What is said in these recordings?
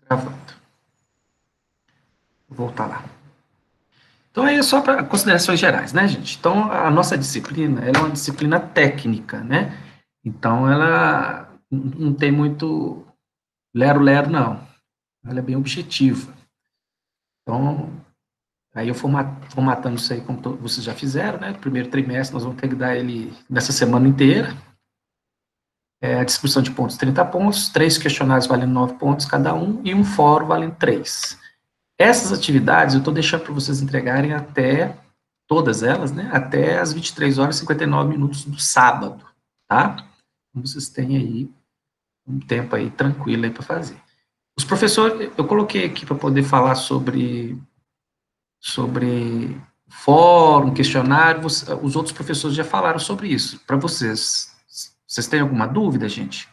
Gravando. Vou voltar lá. Então, aí é só para considerações gerais, né, gente? Então, a nossa disciplina, ela é uma disciplina técnica, né? Então, ela não tem muito lero-lero, não. Ela é bem objetiva. Então, aí eu formatando isso aí, como vocês já fizeram, né? Primeiro trimestre, nós vamos ter que dar ele nessa semana inteira. A distribuição de pontos, 30 pontos, 3 questionários valendo 9 pontos cada um, e um fórum valendo 3. Essas atividades eu estou deixando para vocês entregarem até, todas elas, né, até as 23 horas e 59 minutos do sábado, tá? Então, vocês têm aí um tempo aí tranquilo aí para fazer. Os professores, eu coloquei aqui para poder falar sobre fórum, questionário, os outros professores já falaram sobre isso. Para vocês, vocês têm alguma dúvida, gente?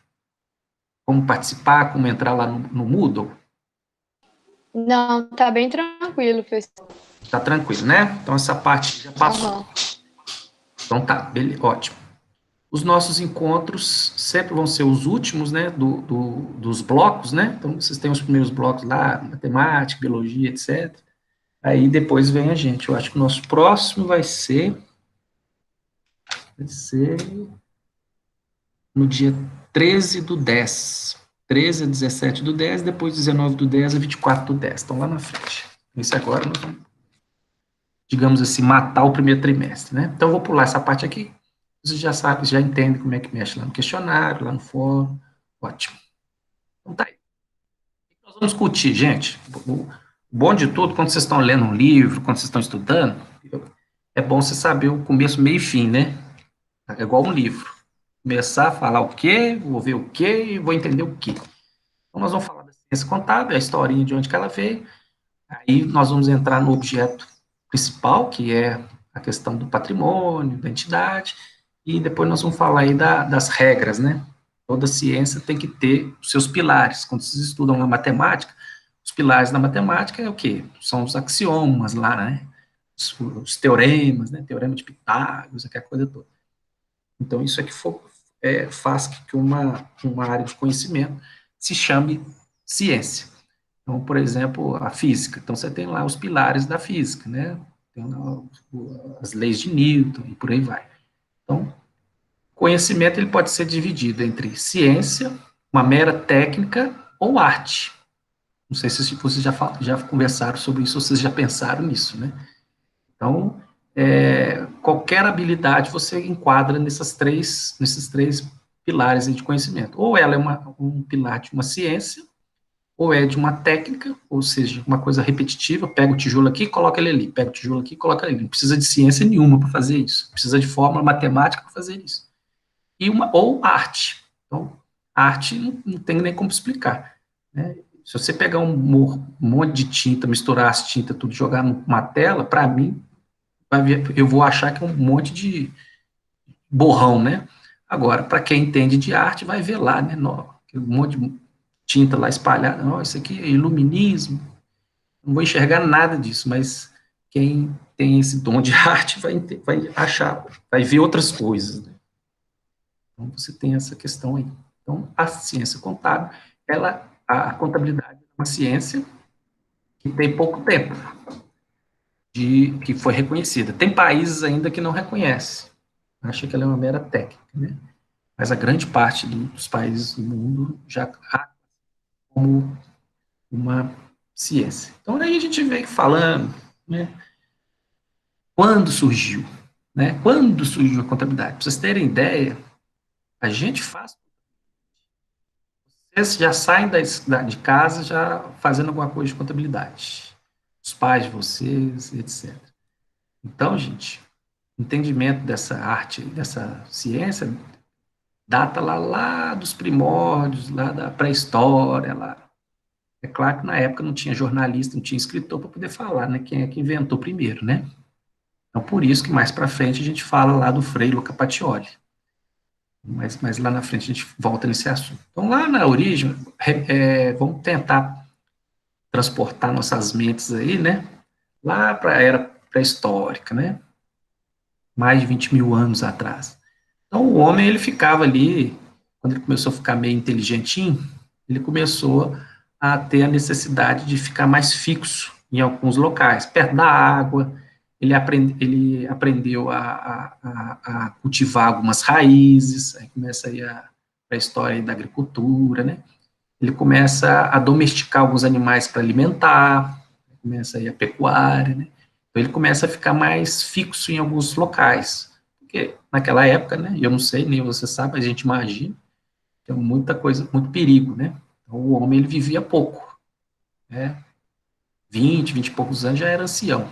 Como participar, como entrar lá no Moodle? Não, tá bem tranquilo, pessoal. Tá tranquilo, né? Então, essa parte já passou. Uhum. Então, tá, beleza, ótimo. Os nossos encontros sempre vão ser os últimos, né, dos blocos, né? Então, vocês têm os primeiros blocos lá, matemática, biologia, etc. Aí, depois vem a gente. Eu acho que o nosso próximo vai ser no dia 13 do 10. 13 a 17 do 10, depois 19 do 10 a 24 do 10. Estão lá na frente. Isso agora nós vamos, digamos assim, matar o primeiro trimestre, né? Então, eu vou pular essa parte aqui. Vocês já sabem, já entendem como é que mexe lá no questionário, lá no fórum. Ótimo. Então, tá aí. Nós vamos discutir, gente. O bom de tudo, quando vocês estão lendo um livro, quando vocês estão estudando, é bom você saber o começo, meio e fim, né? É igual um livro. Começar a falar o quê, vou ver o quê e vou entender o quê. Então, nós vamos falar da ciência contábil, a historinha de onde que ela veio. Aí nós vamos entrar no objeto principal, que é a questão do patrimônio, da entidade, e depois nós vamos falar aí das regras, né? Toda ciência tem que ter os seus pilares. Quando vocês estudam na matemática, os pilares da matemática é o quê? São os axiomas lá, né? Os teoremas, né? Teorema de Pitágoras, aquela coisa toda. Então, isso é que faz que uma área de conhecimento se chame ciência. Então, por exemplo, a física. Então, você tem lá os pilares da física, né? Tem lá as leis de Newton e por aí vai. Então, conhecimento ele pode ser dividido entre ciência, uma mera técnica ou arte. Não sei se vocês já conversaram sobre isso, ou vocês já pensaram nisso, né? Então, qualquer habilidade você enquadra nesses três pilares de conhecimento. Ou ela é um pilar de uma ciência, ou é de uma técnica, ou seja, uma coisa repetitiva, pega o tijolo aqui, coloca ele ali, pega o tijolo aqui, coloca ele ali. Não precisa de ciência nenhuma para fazer isso, precisa de fórmula matemática para fazer isso. Ou arte. Então, arte não tem nem como explicar, né? Se você pegar um monte de tinta, misturar as tintas, tudo, jogar numa tela, para mim, eu vou achar que é um monte de borrão, né? Agora, para quem entende de arte, vai ver lá, né? Um monte de tinta lá espalhada. Não, isso aqui é iluminismo. Não vou enxergar nada disso, mas quem tem esse dom de arte vai achar, vai ver outras coisas, né? Então, você tem essa questão aí. Então, a ciência contábil, a contabilidade é uma ciência que tem pouco tempo que foi reconhecida. Tem países ainda que não reconhecem. Acha que ela é uma mera técnica, né? Mas a grande parte dos países do mundo já há como uma ciência. Então, aí a gente vem falando, né? Quando surgiu, né? Quando surgiu a contabilidade? Para vocês terem ideia, a gente faz. Vocês já saem de casa já fazendo alguma coisa de contabilidade. Os pais de vocês, etc. Então, gente, entendimento dessa arte, dessa ciência, data lá dos primórdios, lá da pré-história, lá. É claro que na época não tinha jornalista, não tinha escritor para poder falar, né? Quem é que inventou primeiro, né? Então, por isso que mais para frente a gente fala lá do Frei Luca Pacioli. Mas lá na frente a gente volta nesse assunto. Então, lá na origem, vamos tentar transportar nossas mentes aí, né? Lá para a era pré-histórica, né? Mais de 20 mil anos atrás. Então, o homem, ele ficava ali, quando ele começou a ficar meio inteligentinho, ele começou a ter a necessidade de ficar mais fixo em alguns locais, perto da água. Ele aprendeu a cultivar algumas raízes, aí começa aí a história aí da agricultura, né? Ele começa a domesticar alguns animais para alimentar, começa aí a pecuária, né? Então ele começa a ficar mais fixo em alguns locais, porque naquela época, né, eu não sei, nem você sabe, a gente imagina, tem muita coisa, muito perigo, né? Então, o homem, ele vivia pouco, né? 20 e poucos anos já era ancião.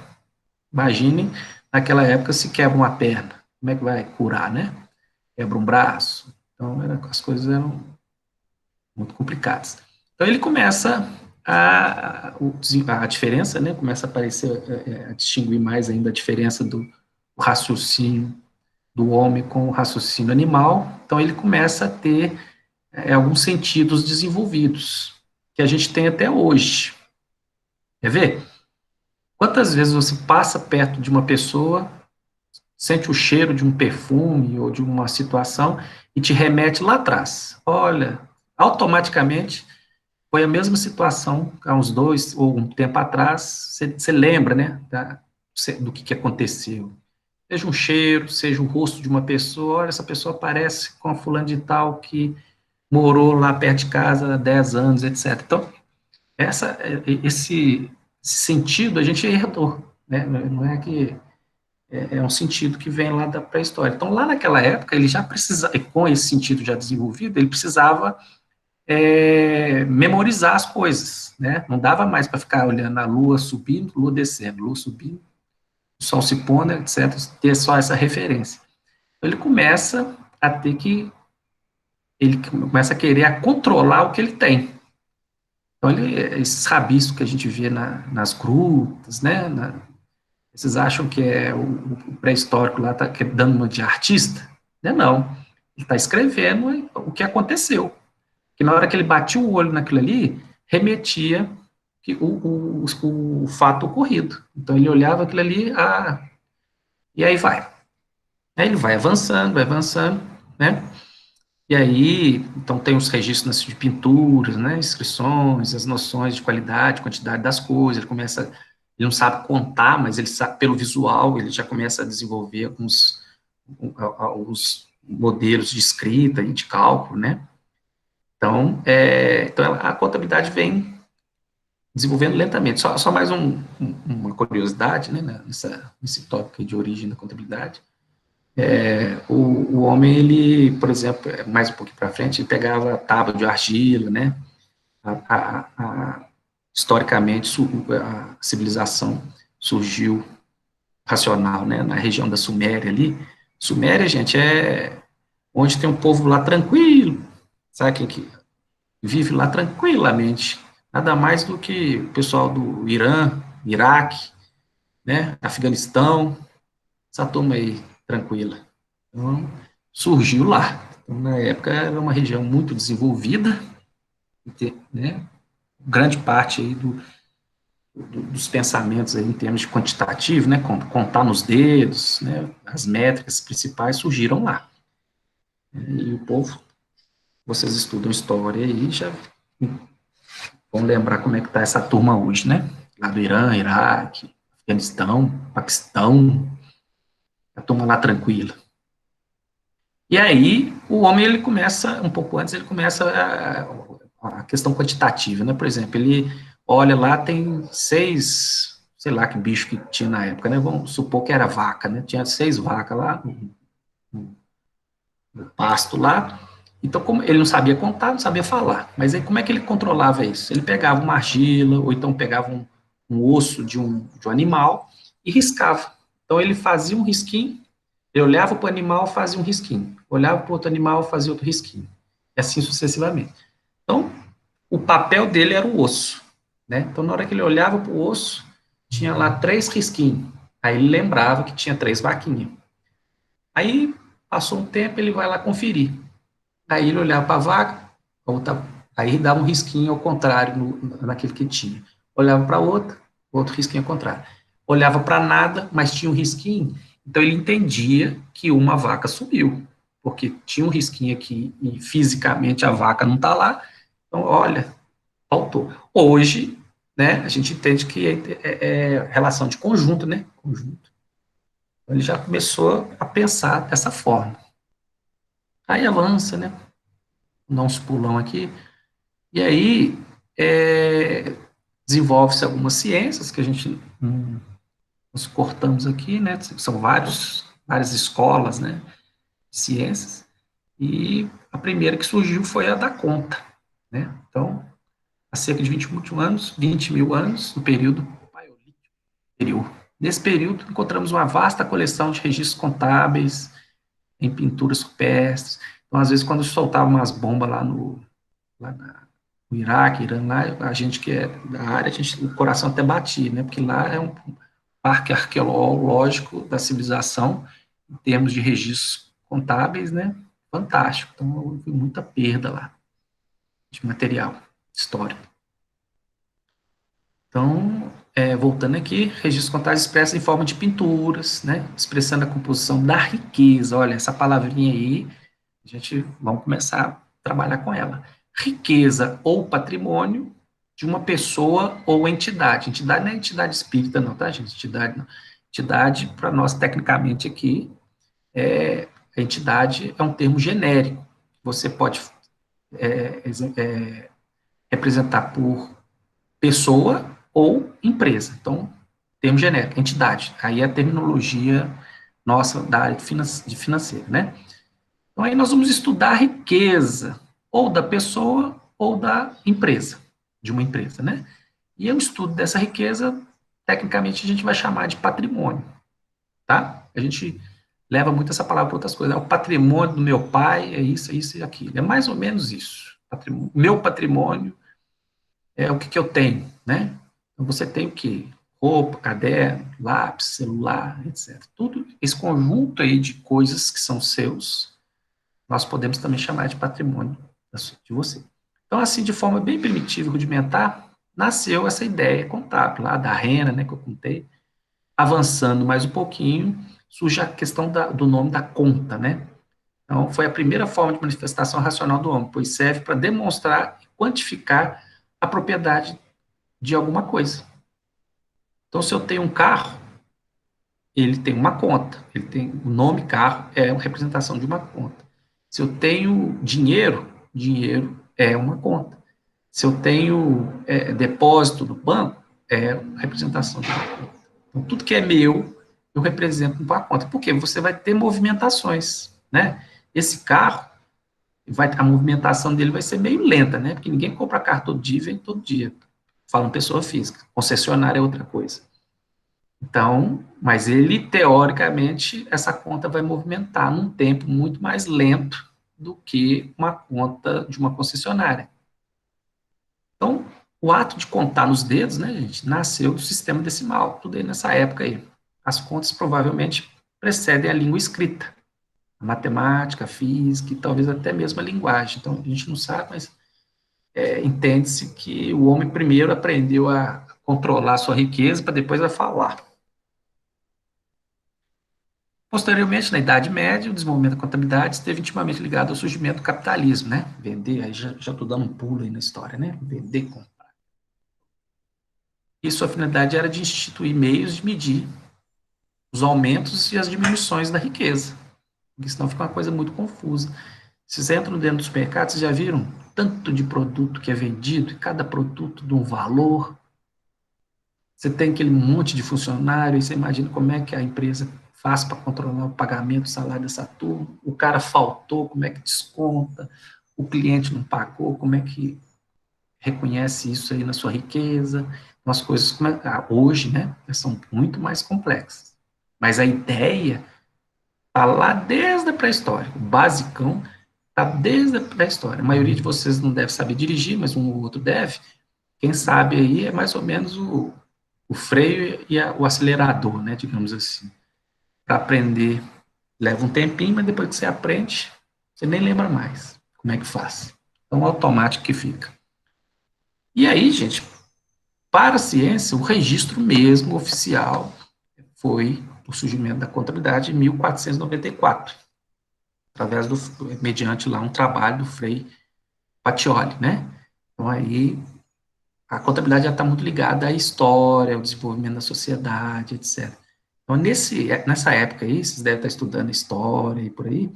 Imagine, naquela época, se quebra uma perna, como é que vai curar, né? Quebra um braço. Então, as coisas eram muito complicadas. Então, ele começa a diferença, né? Começa a aparecer, a distinguir mais ainda a diferença do raciocínio do homem com o raciocínio animal. Então, ele começa a ter alguns sentidos desenvolvidos, que a gente tem até hoje. Quer ver? Quantas vezes você passa perto de uma pessoa, sente o cheiro de um perfume ou de uma situação e te remete lá atrás? Olha, automaticamente foi a mesma situação há uns 2 ou um tempo atrás, você lembra, né, do que aconteceu. Seja um cheiro, seja o rosto de uma pessoa, olha, essa pessoa parece com a fulana de tal que morou lá perto de casa há 10 anos, etc. Então, esse sentido a gente herdou, né? Não é que é um sentido que vem lá da pré-história. Então, lá naquela época, ele já precisava, com esse sentido já desenvolvido, ele precisava memorizar as coisas, né? Não dava mais para ficar olhando a lua subindo, lua descendo, lua subindo, o sol se pondo, etc., ter só essa referência. Então, ele começa a querer controlar o que ele tem. Então, esses rabiscos que a gente vê nas grutas, né? Vocês acham que o pré-histórico lá está dando uma de artista? Não. Ele está escrevendo o que aconteceu. Que na hora que ele batia o olho naquilo ali, remetia que o fato ocorrido. Então, ele olhava aquilo ali, e aí vai. Aí ele vai avançando, né? E aí, então tem os registros de pinturas, né, inscrições, as noções de qualidade, quantidade das coisas, ele não sabe contar, mas ele sabe, pelo visual, ele já começa a desenvolver alguns modelos de escrita e de cálculo, né. Então a contabilidade vem desenvolvendo lentamente. Só mais uma curiosidade, né, nesse tópico de origem da contabilidade. O homem, ele, por exemplo, mais um pouquinho para frente, ele pegava tábua de argila, né? Historicamente, a civilização surgiu racional, né? Na região da Suméria ali. Suméria, gente, é onde tem um povo lá tranquilo, sabe quem que vive lá tranquilamente? Nada mais do que o pessoal do Irã, Iraque, né? Afeganistão, essa turma aí tranquila. Então, surgiu lá. Então, na época, era uma região muito desenvolvida, né? Grande parte aí dos pensamentos aí em termos de quantitativo, né? Contar nos dedos, né? As métricas principais surgiram lá. E o povo, vocês estudam história aí, já vão lembrar como é que está essa turma hoje, né? Lá do Irã, Iraque, Afeganistão, Paquistão, a turma lá tranquila. E aí, o homem, ele começa, um pouco antes, ele começa a questão quantitativa, né? Por exemplo, ele olha lá, tem 6, sei lá que bicho que tinha na época, né? Vamos supor que era vaca, né? Tinha 6 vacas lá no pasto lá. Então, como ele não sabia contar, não sabia falar. Mas aí, como é que ele controlava isso? Ele pegava uma argila, ou então pegava um osso de um animal e riscava. Então, ele fazia um risquinho. Eu olhava para o animal, fazia um risquinho. Olhava para o outro animal, fazia outro risquinho. E assim sucessivamente. Então, o papel dele era o osso. Né? Então, na hora que ele olhava para o osso, tinha lá 3 risquinhos. Aí ele lembrava que tinha 3 vaquinhas. Aí, passou um tempo, ele vai lá conferir. Aí ele olhava para a vaca, aí dava um risquinho ao contrário naquele que tinha. Olhava para outra, outro risquinho ao contrário. Olhava para nada, mas tinha um risquinho. Então ele entendia que uma vaca subiu, porque tinha um risquinho aqui e fisicamente a vaca não está lá. Então, olha, faltou. Hoje, né, a gente entende que é relação de conjunto, né? Conjunto. Ele já começou a pensar dessa forma. Aí avança, né? Dá uns pulão aqui. E aí desenvolve-se algumas ciências que a gente nos cortamos aqui, né? São várias escolas, né? Ciências. E a primeira que surgiu foi a da conta, né? Então, há cerca de 20 mil anos, no período paleolítico anterior. Nesse período, encontramos uma vasta coleção de registros contábeis em pinturas rupestres. Então, às vezes, quando soltava umas bombas no Iraque, Irã, lá, a gente que é da área, o coração até batia, né? Porque lá é um parque arqueológico da civilização, em termos de registros contábeis, né? Fantástico. Então, houve muita perda lá de material histórico. Então, voltando aqui, registros contábeis expressos em forma de pinturas, né? Expressando a composição da riqueza. Olha, essa palavrinha aí, a gente vamos começar a trabalhar com ela. Riqueza ou patrimônio de uma pessoa ou entidade. Entidade não é entidade espírita, não, tá, gente? Entidade não. Entidade, para nós, tecnicamente, aqui, a entidade é um termo genérico. Você pode representar por pessoa ou empresa. Então, termo genérico, entidade. Aí é a terminologia nossa da área de financeira, né? Então, aí nós vamos estudar a riqueza, ou da pessoa, ou da empresa, de uma empresa, né? E o estudo dessa riqueza, tecnicamente, a gente vai chamar de patrimônio, tá? A gente leva muito essa palavra para outras coisas. É o patrimônio do meu pai, é isso e aquilo. É mais ou menos isso. Meu patrimônio é o que eu tenho, né? Então, você tem o quê? Roupa, caderno, lápis, celular, etc. Tudo esse conjunto aí de coisas que são seus, nós podemos também chamar de patrimônio de você. Então, assim, de forma bem primitiva e rudimentar, nasceu essa ideia contábil, lá da renda, né, que eu contei. Avançando mais um pouquinho, surge a questão do nome da conta, né? Então, foi a primeira forma de manifestação racional do homem, pois serve para demonstrar e quantificar a propriedade de alguma coisa. Então, se eu tenho um carro, ele tem uma conta, ele tem o nome carro é uma representação de uma conta. Se eu tenho dinheiro, dinheiro é uma conta. Se eu tenho depósito no banco, é uma representação de uma conta. Então, tudo que é meu, eu represento uma conta. Porque você vai ter movimentações, né? Esse carro, a movimentação dele vai ser meio lenta, né? Porque ninguém compra carro todo dia e vem todo dia. Fala uma pessoa física. Concessionária é outra coisa. Então, mas ele, teoricamente, essa conta vai movimentar num tempo muito mais lento do que uma conta de uma concessionária. Então, o ato de contar nos dedos, né, gente, nasceu do sistema decimal, tudo aí nessa época aí. As contas provavelmente precedem a língua escrita, a matemática, a física e talvez até mesmo a linguagem. Então, a gente não sabe, mas entende-se que o homem primeiro aprendeu a controlar a sua riqueza para depois a falar. Posteriormente, na Idade Média, o desenvolvimento da contabilidade esteve intimamente ligado ao surgimento do capitalismo, né? Vender, aí já estou dando um pulo aí na história, né? Vender, comprar. E sua finalidade era de instituir meios de medir os aumentos e as diminuições da riqueza, porque senão fica uma coisa muito confusa. Vocês entram dentro dos mercados, vocês já viram tanto de produto que é vendido, e cada produto de um valor. Você tem aquele monte de funcionário, e você imagina como é que a empresa faz para controlar o pagamento do salário dessa turma. O cara faltou, como é que desconta? O cliente não pagou, como é que reconhece isso aí na sua riqueza? As coisas hoje, né, são muito mais complexas. Mas a ideia está lá desde a pré-história. O basicão está desde a pré-história. A maioria de vocês não deve saber dirigir, mas um ou outro deve. Quem sabe aí é mais ou menos o freio e o acelerador, né, digamos assim. Para aprender leva um tempinho, mas depois que você aprende, você nem lembra mais como é que faz. Então, automático que fica. E aí, gente, para a ciência, o registro mesmo oficial foi o surgimento da contabilidade em 1494, através mediante lá um trabalho do Frei Pacioli, né? Então, aí a contabilidade já está muito ligada à história, ao desenvolvimento da sociedade, etc. Então, nessa época aí, vocês devem estar estudando história e por aí,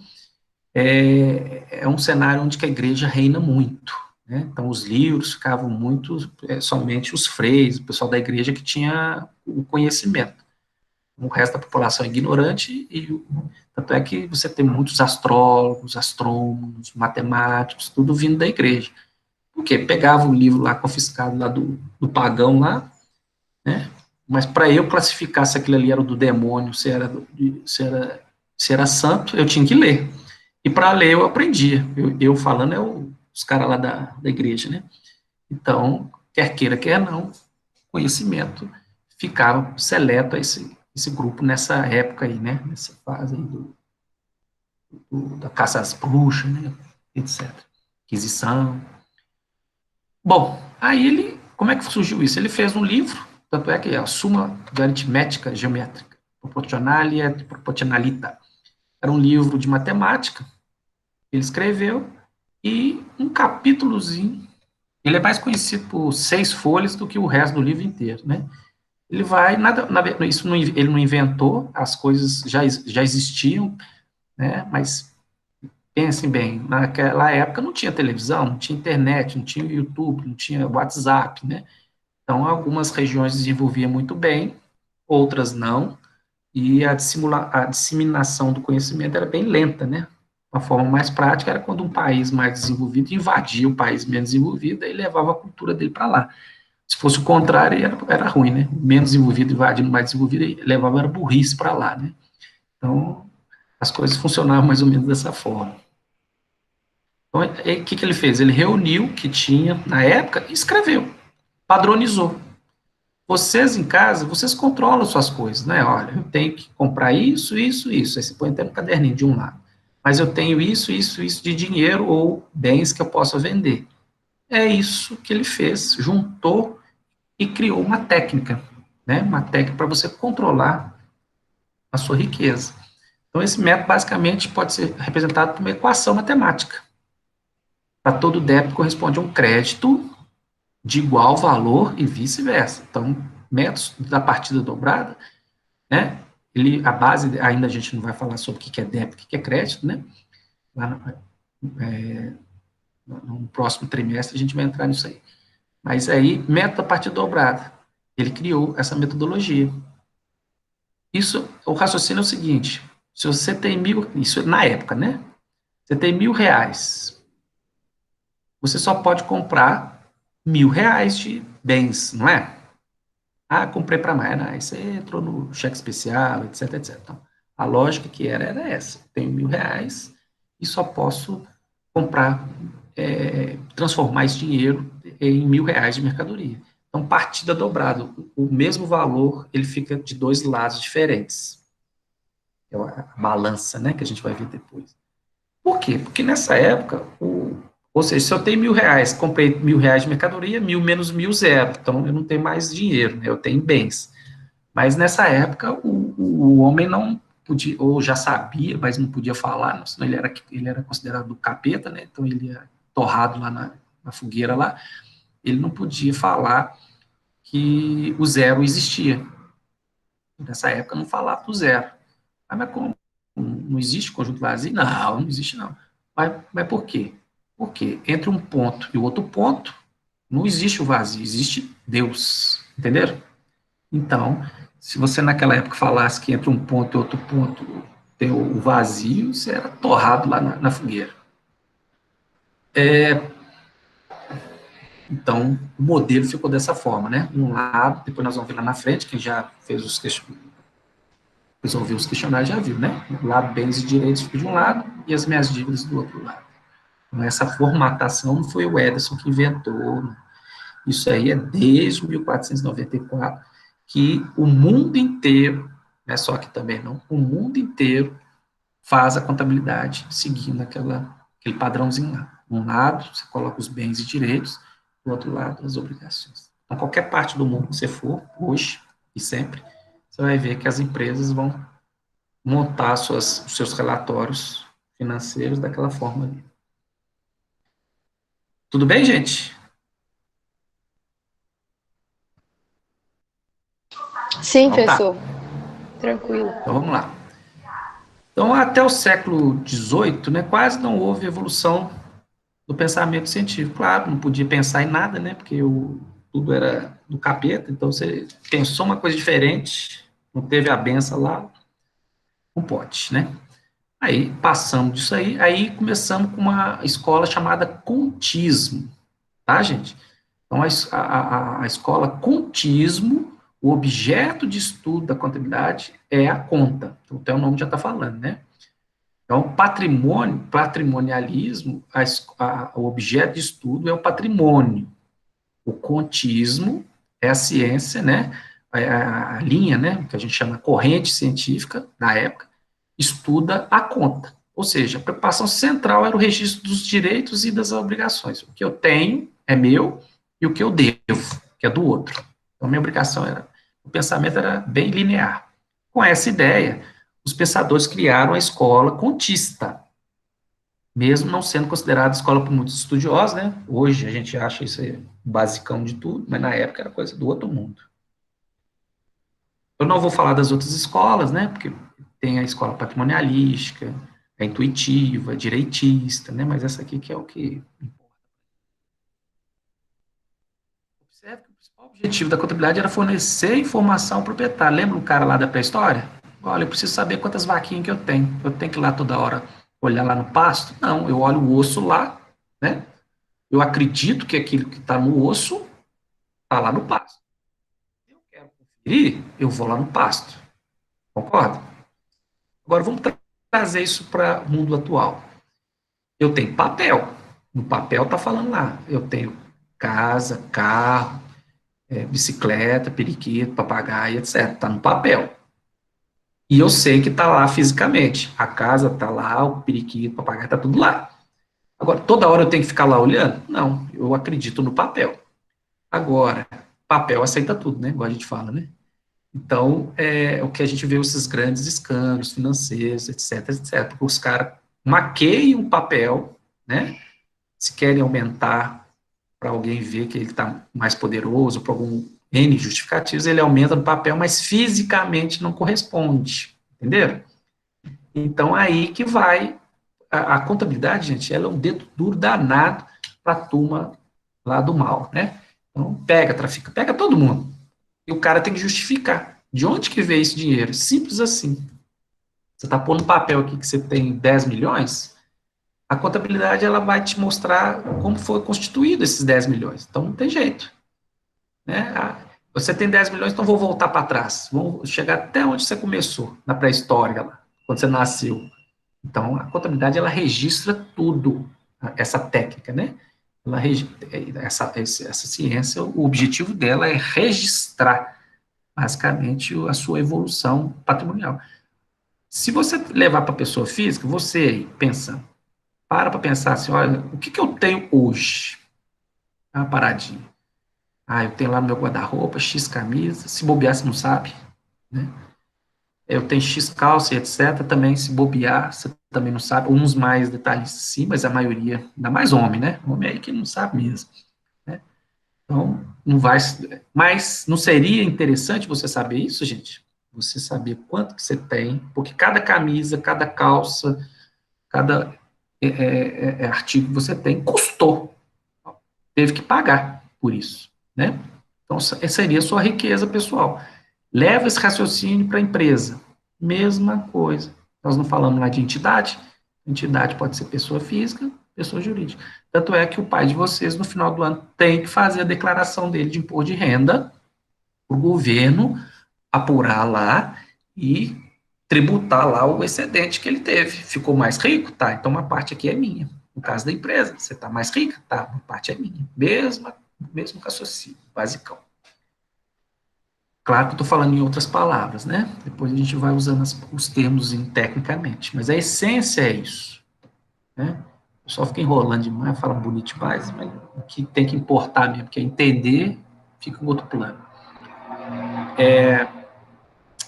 é um cenário onde que a igreja reina muito, né? Então, os livros ficavam muito, somente os freis, o pessoal da igreja que tinha o conhecimento. O resto da população é ignorante, e tanto é que você tem muitos astrólogos, astrônomos, matemáticos, tudo vindo da igreja. Por quê? Pegava o livro lá confiscado lá do pagão lá, né? Mas para eu classificar se aquilo ali era do demônio, se era santo, eu tinha que ler. E para ler eu aprendia. Eu falando é os caras lá da igreja, né? Então, quer queira, quer não, conhecimento ficava seleto a esse grupo nessa época aí, né? Nessa fase aí da caça às bruxas, né? Etc. Inquisição. Bom, aí como é que surgiu isso? Ele fez um livro, tanto é que é a Suma de Aritmética Geométrica, Proportionalia e Proportionalita. Era um livro de matemática, ele escreveu, e um capítulozinho, ele é mais conhecido por 6 folhas do que o resto do livro inteiro, né? Ele vai, ele não inventou, as coisas já existiam, né? Mas pensem bem, naquela época não tinha televisão, não tinha internet, não tinha YouTube, não tinha WhatsApp, né? Então, algumas regiões desenvolviam muito bem, outras não, e a disseminação do conhecimento era bem lenta, né? Uma forma mais prática era quando um país mais desenvolvido invadia o país menos desenvolvido e levava a cultura dele para lá. Se fosse o contrário, era ruim, né? O menos desenvolvido invadindo o mais desenvolvido e levava a burrice para lá, né? Então, as coisas funcionavam mais ou menos dessa forma. Então, o que ele fez? Ele reuniu o que tinha na época e escreveu, padronizou. Vocês em casa, vocês controlam suas coisas, né? Olha, eu tenho que comprar isso, isso, isso. Aí você põe até no caderninho de um lado. Mas eu tenho isso, isso, isso de dinheiro ou bens que eu possa vender. É isso que ele fez, juntou e criou uma técnica, né? Uma técnica para você controlar a sua riqueza. Então, esse método basicamente pode ser representado por uma equação matemática. Para todo débito corresponde a um crédito de igual valor e vice-versa. Então, métodos da partida dobrada, né? A base, ainda a gente não vai falar sobre o que é débito, o que é crédito, né? Lá no próximo trimestre a gente vai entrar nisso aí. Mas aí, método da partida dobrada, ele criou essa metodologia. Isso, o raciocínio é o seguinte: se você tem isso na época, né? Você tem R$ 1.000, você só pode comprar R$ 1.000 de bens, não é? Ah, comprei para mais, né? Aí você entrou no cheque especial, etc, etc. Então, a lógica que era essa: tenho R$ 1.000 e só posso comprar, transformar esse dinheiro em R$ 1.000 de mercadoria. Então, partida dobrada, o mesmo valor, ele fica de dois lados diferentes. É a balança, né, que a gente vai ver depois. Por quê? Porque nessa época, ou seja, se eu tenho R$ 1.000, comprei R$ 1.000 de mercadoria, 1.000 menos 1.000, zero. Então, eu não tenho mais dinheiro, né, eu tenho bens. Mas nessa época, o homem não podia, ou já sabia, mas não podia falar, senão ele era considerado do capeta, né, então ele ia torrado lá na fogueira lá, ele não podia falar que o zero existia. Nessa época, não falava do zero. Ah, mas como? Não existe conjunto vazio? Não, não existe não. Mas por quê? Porque entre um ponto e o outro ponto, não existe o vazio, existe Deus. Entenderam? Então, se você naquela época falasse que entre um ponto e outro ponto tem o vazio, você era torrado lá na fogueira. Então, o modelo ficou dessa forma, né? Um lado, depois nós vamos ver lá na frente, quem já fez resolveu os questionários já viu, né? O lado bens e direitos fica de um lado e as minhas dívidas do outro lado. Então, essa formatação não foi o Ederson que inventou, né? Isso aí é desde 1494, que o mundo inteiro, não é só que também não, o mundo inteiro faz a contabilidade seguindo aquele padrãozinho lá. Um lado, você coloca os bens e direitos, do outro lado, as obrigações. Então, qualquer parte do mundo que você for, hoje e sempre, você vai ver que as empresas vão montar os seus relatórios financeiros daquela forma ali. Tudo bem, gente? Sim, Então tá, professor. Tranquilo. então vamos lá. Então, até o século XVIII, né, quase não houve evolução do pensamento científico. Claro, não podia pensar em nada, né, porque tudo era do capeta, então você pensou uma coisa diferente, não teve a benção lá, não pode, né. Aí, passamos disso aí começamos com uma escola chamada contismo, tá, gente? Então, a escola contismo, o objeto de estudo da contabilidade é a conta. Então, até o nome já está falando, né? Então, patrimonialismo, o objeto de estudo é o patrimônio. O contismo é a ciência, né? A linha, né? Que a gente chama corrente científica, na época, estuda a conta. Ou seja, a preocupação central era o registro dos direitos e das obrigações. O que eu tenho é meu e o que eu devo, que é do outro. Então, minha obrigação era. O pensamento era bem linear. Com essa ideia, os pensadores criaram a escola contista, mesmo não sendo considerada escola por muitos estudiosos, né? Hoje a gente acha isso aí basicão de tudo, mas na época era coisa do outro mundo. Eu não vou falar das outras escolas, né? Porque tem a escola patrimonialística, a intuitiva, a direitista, né? Mas essa aqui que é o que importa. Observe que o principal objetivo da contabilidade era fornecer informação ao proprietário. Lembra o cara lá da pré-história? Olha, eu preciso saber quantas vaquinhas que eu tenho. Eu tenho que ir lá toda hora olhar lá no pasto? Não, eu olho o osso lá, né? Eu acredito que aquilo que está no osso está lá no pasto. Se eu quero conferir, eu vou lá no pasto. Concorda? Agora vamos trazer isso para o mundo atual. Eu tenho papel. No papel está falando lá. Eu tenho casa, carro, bicicleta, periquito, papagaio, etc. Está no papel. E eu sei que está lá fisicamente. A casa está lá, o periquito, o papagaio, está tudo lá. Agora, toda hora eu tenho que ficar lá olhando? Não, eu acredito no papel. Agora, papel aceita tudo, né? Igual a gente fala, né? Então, é o que a gente vê esses grandes escândalos financeiros, etc, etc. Porque os caras maqueiam o papel, né? Se querem aumentar para alguém ver que ele está mais poderoso, por algum N justificativos, ele aumenta no papel, mas fisicamente não corresponde. Entenderam? Então, aí que vai. A contabilidade, gente, ela é um dedo duro danado para a turma lá do mal, né? Então, pega, trafica, pega todo mundo. E o cara tem que justificar. De onde que veio esse dinheiro? Simples assim. Você está pondo no papel aqui que você tem 10 milhões, a contabilidade ela vai te mostrar como foi constituído esses 10 milhões. Então, não tem jeito. Né? Você tem 10 milhões, então vou voltar para trás. Vamos chegar até onde você começou, na pré-história, lá, quando você nasceu. Então, a contabilidade, ela registra tudo, essa técnica, né? Ela, essa ciência, o objetivo dela é registrar, basicamente, a sua evolução patrimonial. Se você levar para a pessoa física, você pensa, para pensar assim, olha, o que eu tenho hoje? É uma paradinha. Ah, eu tenho lá no meu guarda-roupa X camisa, se bobear, você não sabe, né? Eu tenho X calça e etc. Também, se bobear, você também não sabe. Uns mais detalhes sim, mas a maioria, ainda mais homem, né? Homem aí que não sabe mesmo, né? Então, não vai. Mas não seria interessante você saber isso, gente? Você saber quanto que você tem, porque cada camisa, cada calça, cada artigo que você tem custou, teve que pagar por isso, né? Então, essa seria a sua riqueza pessoal. Leva esse raciocínio para a empresa. Mesma coisa. Nós não falamos lá de entidade. Entidade pode ser pessoa física, pessoa jurídica. Tanto é que o pai de vocês, no final do ano, tem que fazer a declaração dele de imposto de renda para o governo apurar lá e tributar lá o excedente que ele teve. Ficou mais rico? Tá, então uma parte aqui é minha. No caso da empresa, você está mais rica? Tá, uma parte é minha. Mesmo raciocínio, basicão. Claro que eu estou falando em outras palavras, né? Depois a gente vai usando os termos tecnicamente, mas a essência é isso, né? O pessoal fica enrolando demais, fala bonito demais, mas o que tem que importar mesmo, que é entender, fica em outro plano.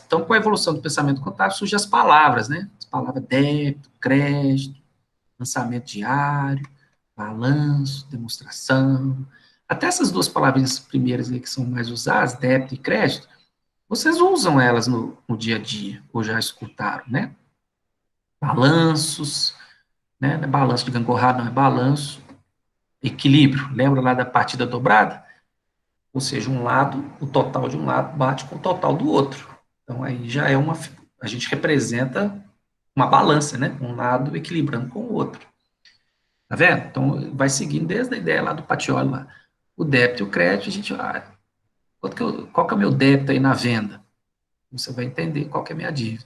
Então, com a evolução do pensamento contábil, surgem as palavras, né? As palavras débito, crédito, lançamento diário, balanço, demonstração. Até essas duas palavrinhas primeiras aí que são mais usadas, débito e crédito, Vocês usam elas no dia a dia, ou já escutaram, né? Balanços, né? Não é balanço de gangorrada, não é balanço. Equilíbrio, lembra lá da partida dobrada? Ou seja, um lado, o total de um lado bate com o total do outro. Então, aí já é a gente representa uma balança, né? Um lado equilibrando com o outro. Tá vendo? Então, vai seguindo desde a ideia lá do Pacioli lá. O débito e o crédito, a gente, qual que é o meu débito aí na venda? Você vai entender qual que é a minha dívida.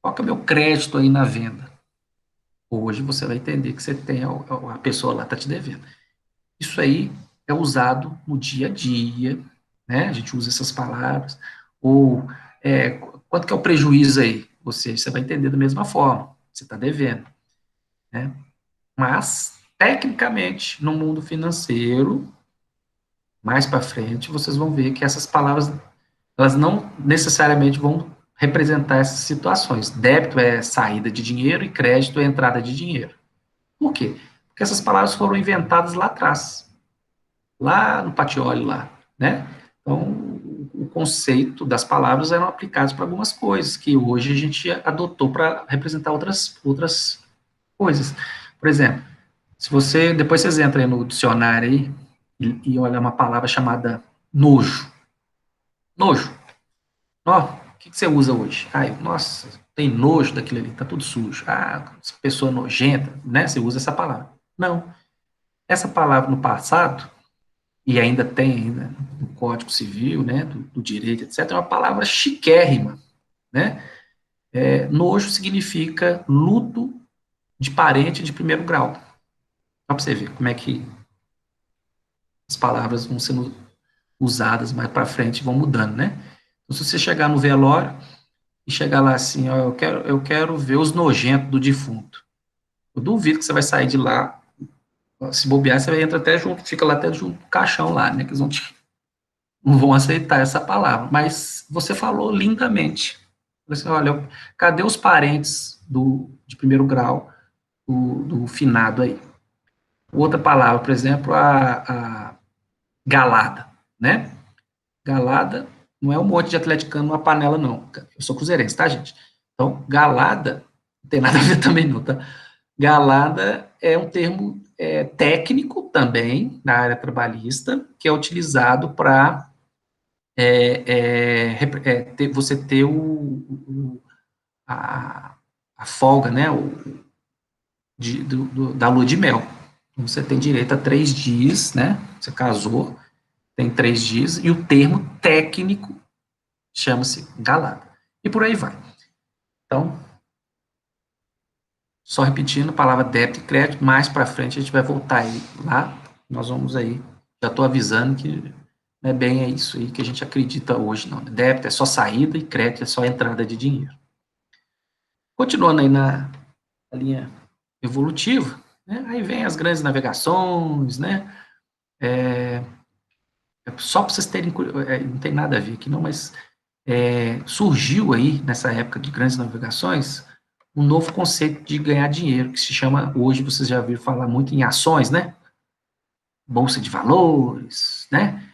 Qual que é o meu crédito aí na venda? Hoje você vai entender que você tem, a pessoa lá está te devendo. Isso aí é usado no dia a dia, né? A gente usa essas palavras. Ou, quanto que é o prejuízo aí? Você vai entender da mesma forma. Você está devendo, né? Mas, tecnicamente, no mundo financeiro, mais para frente, vocês vão ver que essas palavras, elas não necessariamente vão representar essas situações. Débito é saída de dinheiro e crédito é entrada de dinheiro. Por quê? Porque essas palavras foram inventadas lá atrás, lá no Pacioli, lá, né? Então, o conceito das palavras eram aplicados para algumas coisas que hoje a gente adotou para representar outras coisas. Por exemplo, se você, depois vocês entram aí no dicionário aí e olham uma palavra chamada nojo. Nojo. Ó, o que você usa hoje? Ai, nossa, tem nojo daquilo ali, tá tudo sujo. Ah, essa pessoa nojenta, né? Você usa essa palavra. Não. Essa palavra no passado, e ainda tem ainda no Código Civil, né, do direito, etc., é uma palavra chiquérrima, né? Nojo significa luto de parente de primeiro grau. Só para você ver como é que as palavras vão sendo usadas mais para frente, vão mudando, né? Então, se você chegar no velório e chegar lá assim, ó, eu quero ver os nojentos do defunto. Eu duvido que você vai sair de lá, se bobear, você entra até junto, fica lá até junto do caixão lá, né? Que eles não vão aceitar essa palavra. Mas você falou lindamente. Você, olha, cadê os parentes de primeiro grau do finado aí? Outra palavra, por exemplo, a galada, né? Galada não é um monte de atleticano numa panela, não. Eu sou cruzeirense, tá, gente? Então, galada não tem nada a ver também, não, tá? Galada é um termo técnico também, na área trabalhista, que é utilizado para você ter a folga, né, da lua de mel. Então, você tem direito a 3 dias, né? Você casou, tem 3 dias, e o termo técnico chama-se galada. E por aí vai. Então, só repetindo, a palavra débito e crédito, mais para frente a gente vai voltar aí lá, nós vamos aí, já estou avisando que não é bem isso aí que a gente acredita hoje, não. Débito é só saída e crédito é só entrada de dinheiro. Continuando aí na linha evolutiva, né, aí vem as grandes navegações, né, só para vocês terem, não tem nada a ver aqui não, mas surgiu aí, nessa época de grandes navegações, um novo conceito de ganhar dinheiro, que se chama, hoje vocês já viram falar muito em ações, né? Bolsa de valores, né?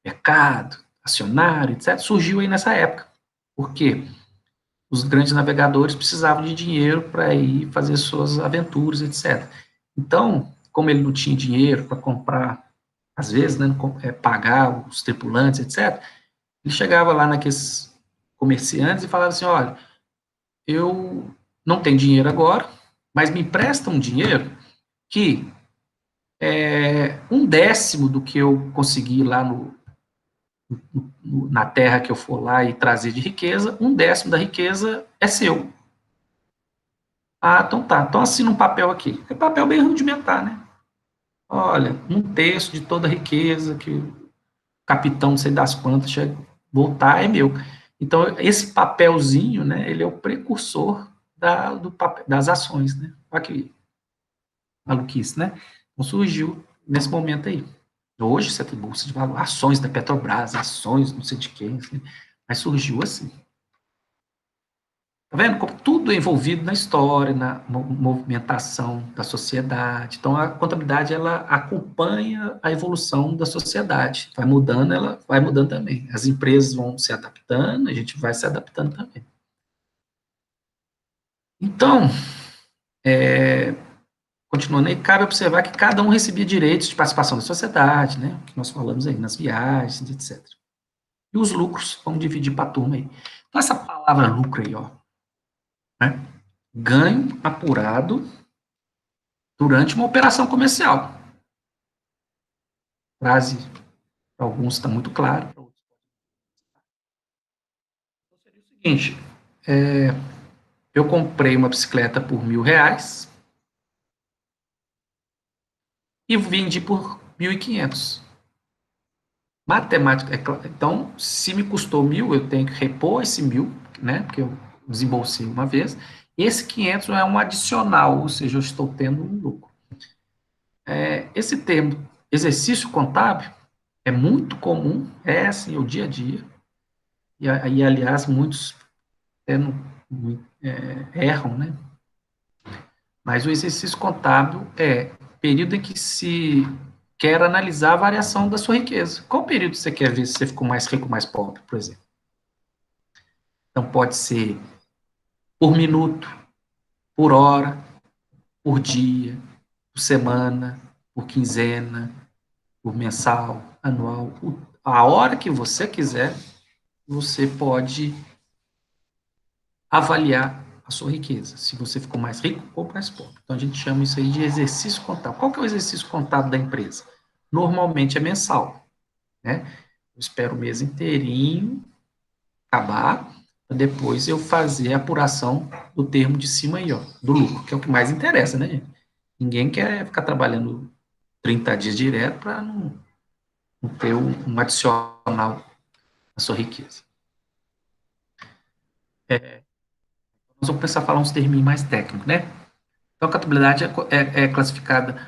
Mercado, acionário, etc. Surgiu aí nessa época. Por quê? Os grandes navegadores precisavam de dinheiro para ir fazer suas aventuras, etc. Então, como ele não tinha dinheiro para comprar, às vezes, né, pagar os tripulantes, etc., ele chegava lá naqueles comerciantes e falava assim, olha, eu não tenho dinheiro agora, mas me empresta um dinheiro que 1/10 do que eu conseguir lá na terra que eu for lá e trazer de riqueza, 1/10 da riqueza é seu. Ah, então tá. Então assina um papel aqui. É papel bem rudimentar, né? Olha, 1/3 de toda a riqueza que o capitão, não sei das quantas, voltar é meu. Então, esse papelzinho, né, ele é o precursor das ações, né? Olha que maluquice, né? Então, surgiu nesse momento aí. Hoje você tem bolsa de valor, ações da Petrobras, ações não sei de quem, assim, mas surgiu assim. Tá vendo? Como tudo é envolvido na história, na movimentação da sociedade. Então, a contabilidade, ela acompanha a evolução da sociedade. Vai mudando, ela vai mudando também. As empresas vão se adaptando, a gente vai se adaptando também. Então, continuando aí, cabe observar que cada um recebia direitos de participação da sociedade, né? Que nós falamos aí, nas viagens, etc. E os lucros, vamos dividir para a turma aí. Então, essa palavra lucro aí, ó, né? Ganho apurado durante uma operação comercial. Frase, para alguns está muito claro, para outros. Então, seria o seguinte, eu comprei uma bicicleta por R$ 1.000 e vendi por 1.500. Matemática, então, se me custou 1.000, eu tenho que repor esse 1.000, né, porque eu desembolsei uma vez, esse 500 é um adicional, ou seja, eu estou tendo um lucro. Esse termo, exercício contábil, é muito comum, é assim, o dia a dia, e aliás, muitos erram, né, mas o exercício contábil é período em que se quer analisar a variação da sua riqueza. Qual período você quer ver se você ficou mais rico ou mais pobre, por exemplo? Então, pode ser por minuto, por hora, por dia, por semana, por quinzena, por mensal, anual. A hora que você quiser, você pode avaliar a sua riqueza, se você ficou mais rico ou mais pobre. Então, a gente chama isso aí de exercício contábil. Qual que é o exercício contábil da empresa? Normalmente é mensal, né? Eu espero o mês inteirinho acabar, para depois eu fazer a apuração do termo de cima aí, ó, do lucro, que é o que mais interessa, né, gente? Ninguém quer ficar trabalhando 30 dias direto para não ter um adicional na sua riqueza. Nós vamos começar a falar uns termos mais técnicos, né? Então, a contabilidade é classificada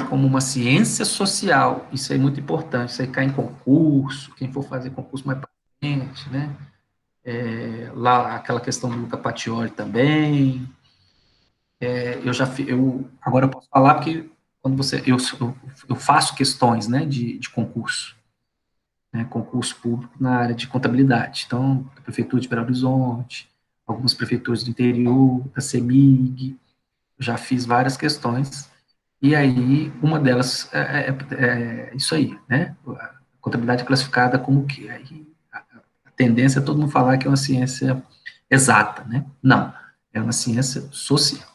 como uma ciência social. Isso é muito importante. Isso aí cai em concurso, quem for fazer concurso mais para frente, né? Lá, aquela questão do Luca Pacioli também. Agora eu posso falar porque quando eu faço questões, né, de concurso, né, concurso público na área de contabilidade. Então, a Prefeitura de Belo Horizonte, algumas prefeituras do interior, da CEMIG, já fiz várias questões, e aí uma delas é isso aí, né? A contabilidade é classificada como que? Aí, a tendência é todo mundo falar que é uma ciência exata, né? Não, é uma ciência social.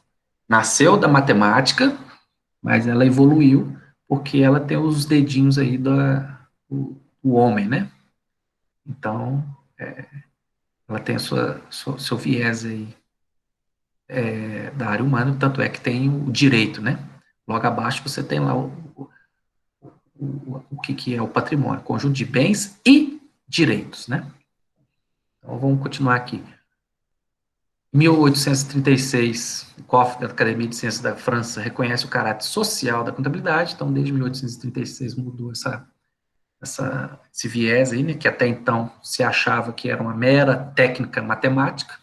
Nasceu da matemática, mas ela evoluiu porque ela tem os dedinhos aí do homem, né? Então, ela tem seu viés aí da área humana, tanto é que tem o direito, né? Logo abaixo você tem lá o que é o patrimônio, conjunto de bens e direitos, né? Então, vamos continuar aqui. Em 1836, o COF, da Academia de Ciências da França, reconhece o caráter social da contabilidade, então, desde 1836 mudou esse viés aí, né, que até então se achava que era uma mera técnica matemática.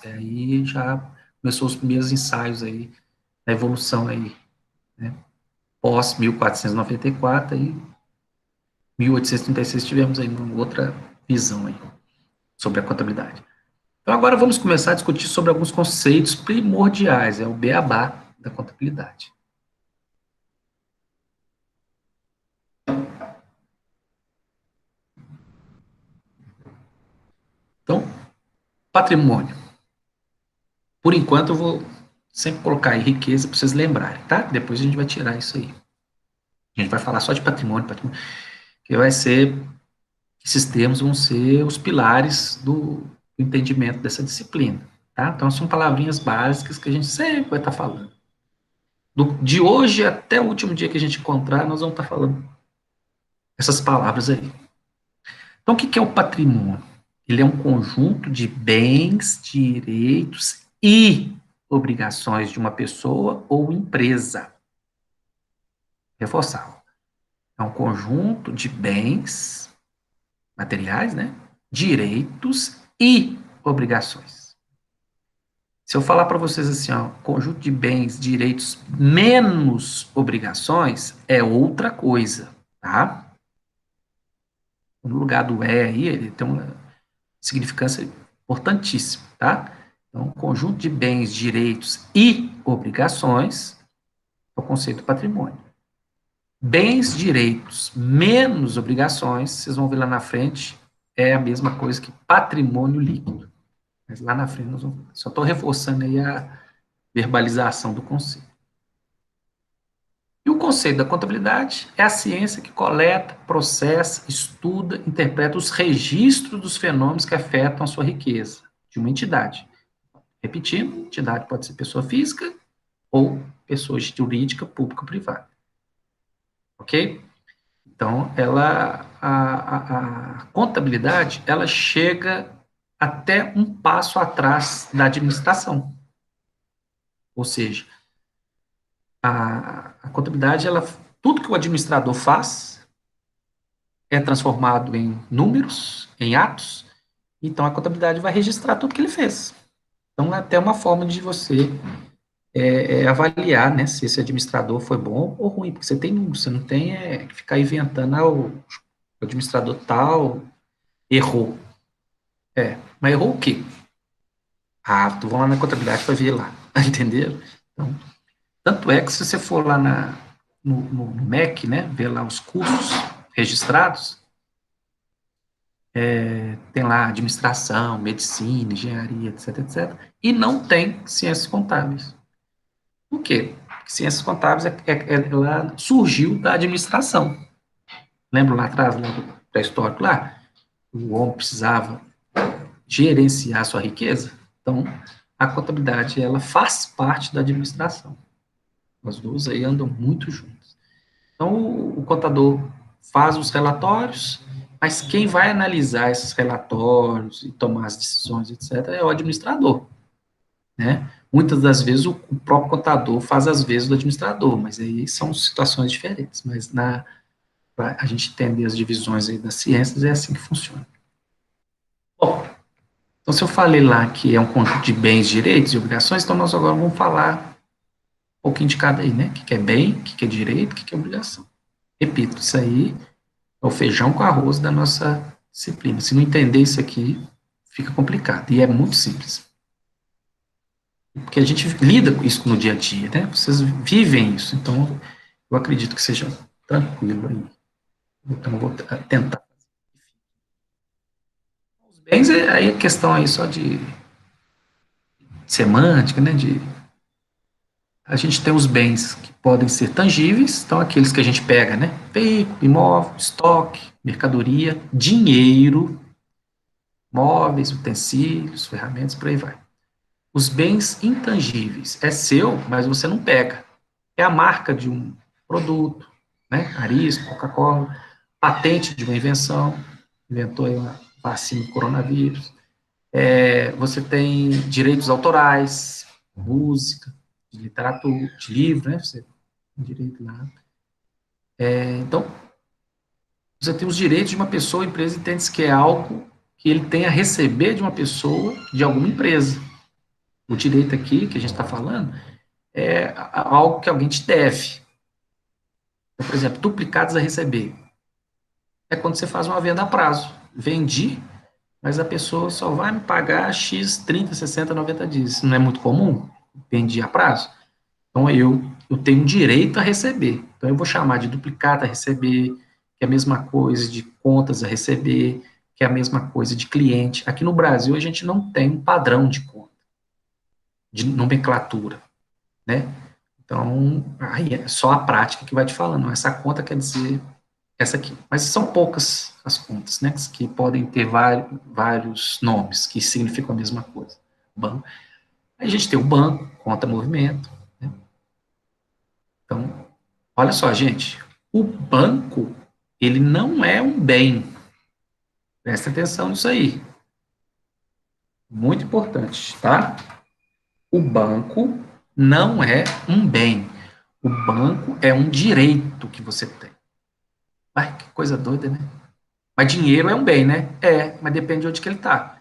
Aí já começou os primeiros ensaios aí da evolução aí, né, pós 1494 e 1836 tivemos aí uma outra visão aí sobre a contabilidade. Então agora vamos começar a discutir sobre alguns conceitos primordiais, é o beabá da contabilidade. Então, patrimônio. Por enquanto eu vou sempre colocar aí riqueza para vocês lembrarem, tá? Depois a gente vai tirar isso aí. A gente vai falar só de patrimônio, que vai ser, esses termos vão ser os pilares do entendimento dessa disciplina, tá? Então são palavrinhas básicas que a gente sempre vai estar falando. De hoje até o último dia que a gente encontrar, nós vamos estar falando essas palavras aí. Então, o que é o patrimônio? Ele é um conjunto de bens, direitos e obrigações de uma pessoa ou empresa. Reforçar. É um conjunto de bens materiais, né? Direitos e obrigações. Se eu falar para vocês assim, ó, conjunto de bens, direitos menos obrigações, é outra coisa, tá? No lugar do aí, ele tem uma significância importantíssima, tá? Então, conjunto de bens, direitos e obrigações é o conceito do patrimônio. Bens, direitos menos obrigações, vocês vão ver lá na frente, é a mesma coisa que patrimônio líquido. Mas lá na frente, só estou reforçando aí a verbalização do conceito. E o conceito da contabilidade é a ciência que coleta, processa, estuda, interpreta os registros dos fenômenos que afetam a sua riqueza de uma entidade. Repetindo, entidade pode ser pessoa física ou pessoa jurídica, pública ou privada. Ok? Então, a contabilidade, ela chega até um passo atrás da administração. Ou seja, a contabilidade, tudo que o administrador faz é transformado em números, em atos, então a contabilidade vai registrar tudo que ele fez. Então, é até uma forma de você avaliar, né, se esse administrador foi bom ou ruim, porque você tem números, você não tem que ficar inventando, o administrador tal errou. Mas errou o quê? Tu vai lá na contabilidade para ver lá, entenderam? Então, tanto é que se você for lá no MEC, né, ver lá os cursos registrados, tem lá administração, medicina, engenharia, etc, etc, e não tem ciências contábeis. Por quê? Porque ciências contábeis ela surgiu da administração. Lembra lá atrás, lá do pré-histórico lá? O homem precisava gerenciar sua riqueza? Então, a contabilidade, ela faz parte da administração. As duas aí andam muito juntas. Então, o contador faz os relatórios, mas quem vai analisar esses relatórios e tomar as decisões, etc., é o administrador, né? Muitas das vezes o próprio contador faz as vezes do administrador, mas aí são situações diferentes. Mas para a gente entender as divisões aí das ciências, é assim que funciona. Bom, então se eu falei lá que é um conjunto de bens, direitos e obrigações, então nós agora vamos falar um pouquinho de cada aí, né? O que é bem, o que é direito, o que é obrigação. Repito, isso aí é o feijão com arroz da nossa disciplina. Se não entender isso aqui, fica complicado. E é muito simples. Porque a gente lida com isso no dia a dia, né? Vocês vivem isso. Então, eu acredito que seja tranquilo aí. Então, eu vou tentar. Os bens, aí a questão aí só de semântica, né? A gente tem os bens que podem ser tangíveis, então aqueles que a gente pega, né? Veículo, imóvel, estoque, mercadoria, dinheiro, móveis, utensílios, ferramentas, por aí vai. Os bens intangíveis é seu, mas você não pega. É a marca de um produto, né? Arisco, Coca-Cola, patente de uma invenção, inventou aí uma vacina do coronavírus. Você tem direitos autorais, música, de literatura, de livro, né? Você tem direito lá. Então, você tem os direitos de uma pessoa, a empresa entende que é algo que ele tem a receber de uma pessoa, de alguma empresa. O direito aqui, que a gente está falando, é algo que alguém te deve. Então, por exemplo, duplicados a receber. É quando você faz uma venda a prazo. Vendi, mas a pessoa só vai me pagar X 30, 60, 90 dias. Isso não é muito comum? Vendi a prazo. Então, eu tenho direito a receber. Então, eu vou chamar de duplicata a receber, que é a mesma coisa de contas a receber, que é a mesma coisa de cliente. Aqui no Brasil, a gente não tem um padrão de conta, de nomenclatura, né? Então, aí é só a prática que vai te falando. Essa conta quer dizer essa aqui. Mas são poucas as contas, né? Que podem ter vários nomes que significam a mesma coisa. Banco. Aí a gente tem o banco, conta movimento. Né? Então, olha só, gente. O banco, ele não é um bem. Presta atenção nisso aí. Muito importante, tá? O banco não é um bem. O banco é um direito que você tem. Ai, que coisa doida, né? Mas dinheiro é um bem, né? Mas depende de onde que ele está.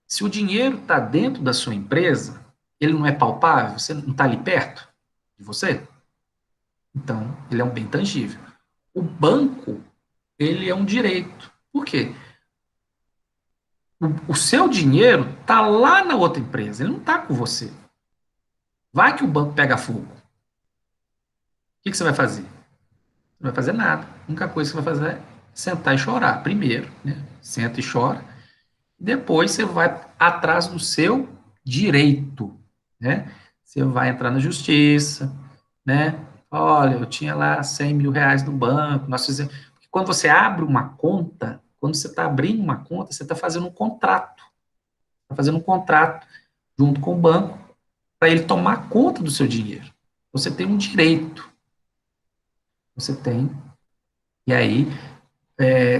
Se o dinheiro está dentro da sua empresa, ele não é palpável, você não está ali perto de você, então ele é um bem tangível. O banco, ele é um direito. Por quê? O seu dinheiro está lá na outra empresa, ele não está com você. Vai que o banco pega fogo. O que você vai fazer? Não vai fazer nada. A única coisa que você vai fazer é sentar e chorar. Primeiro, né? Senta e chora. Depois você vai atrás do seu direito, né? Você vai entrar na justiça, né? Olha, eu tinha lá 100 mil reais no banco, nós fizemos... Porque quando você abre uma conta, quando você está abrindo uma conta, você está fazendo um contrato. Está fazendo um contrato junto com o banco para ele tomar conta do seu dinheiro. Você tem um direito. Você tem. E aí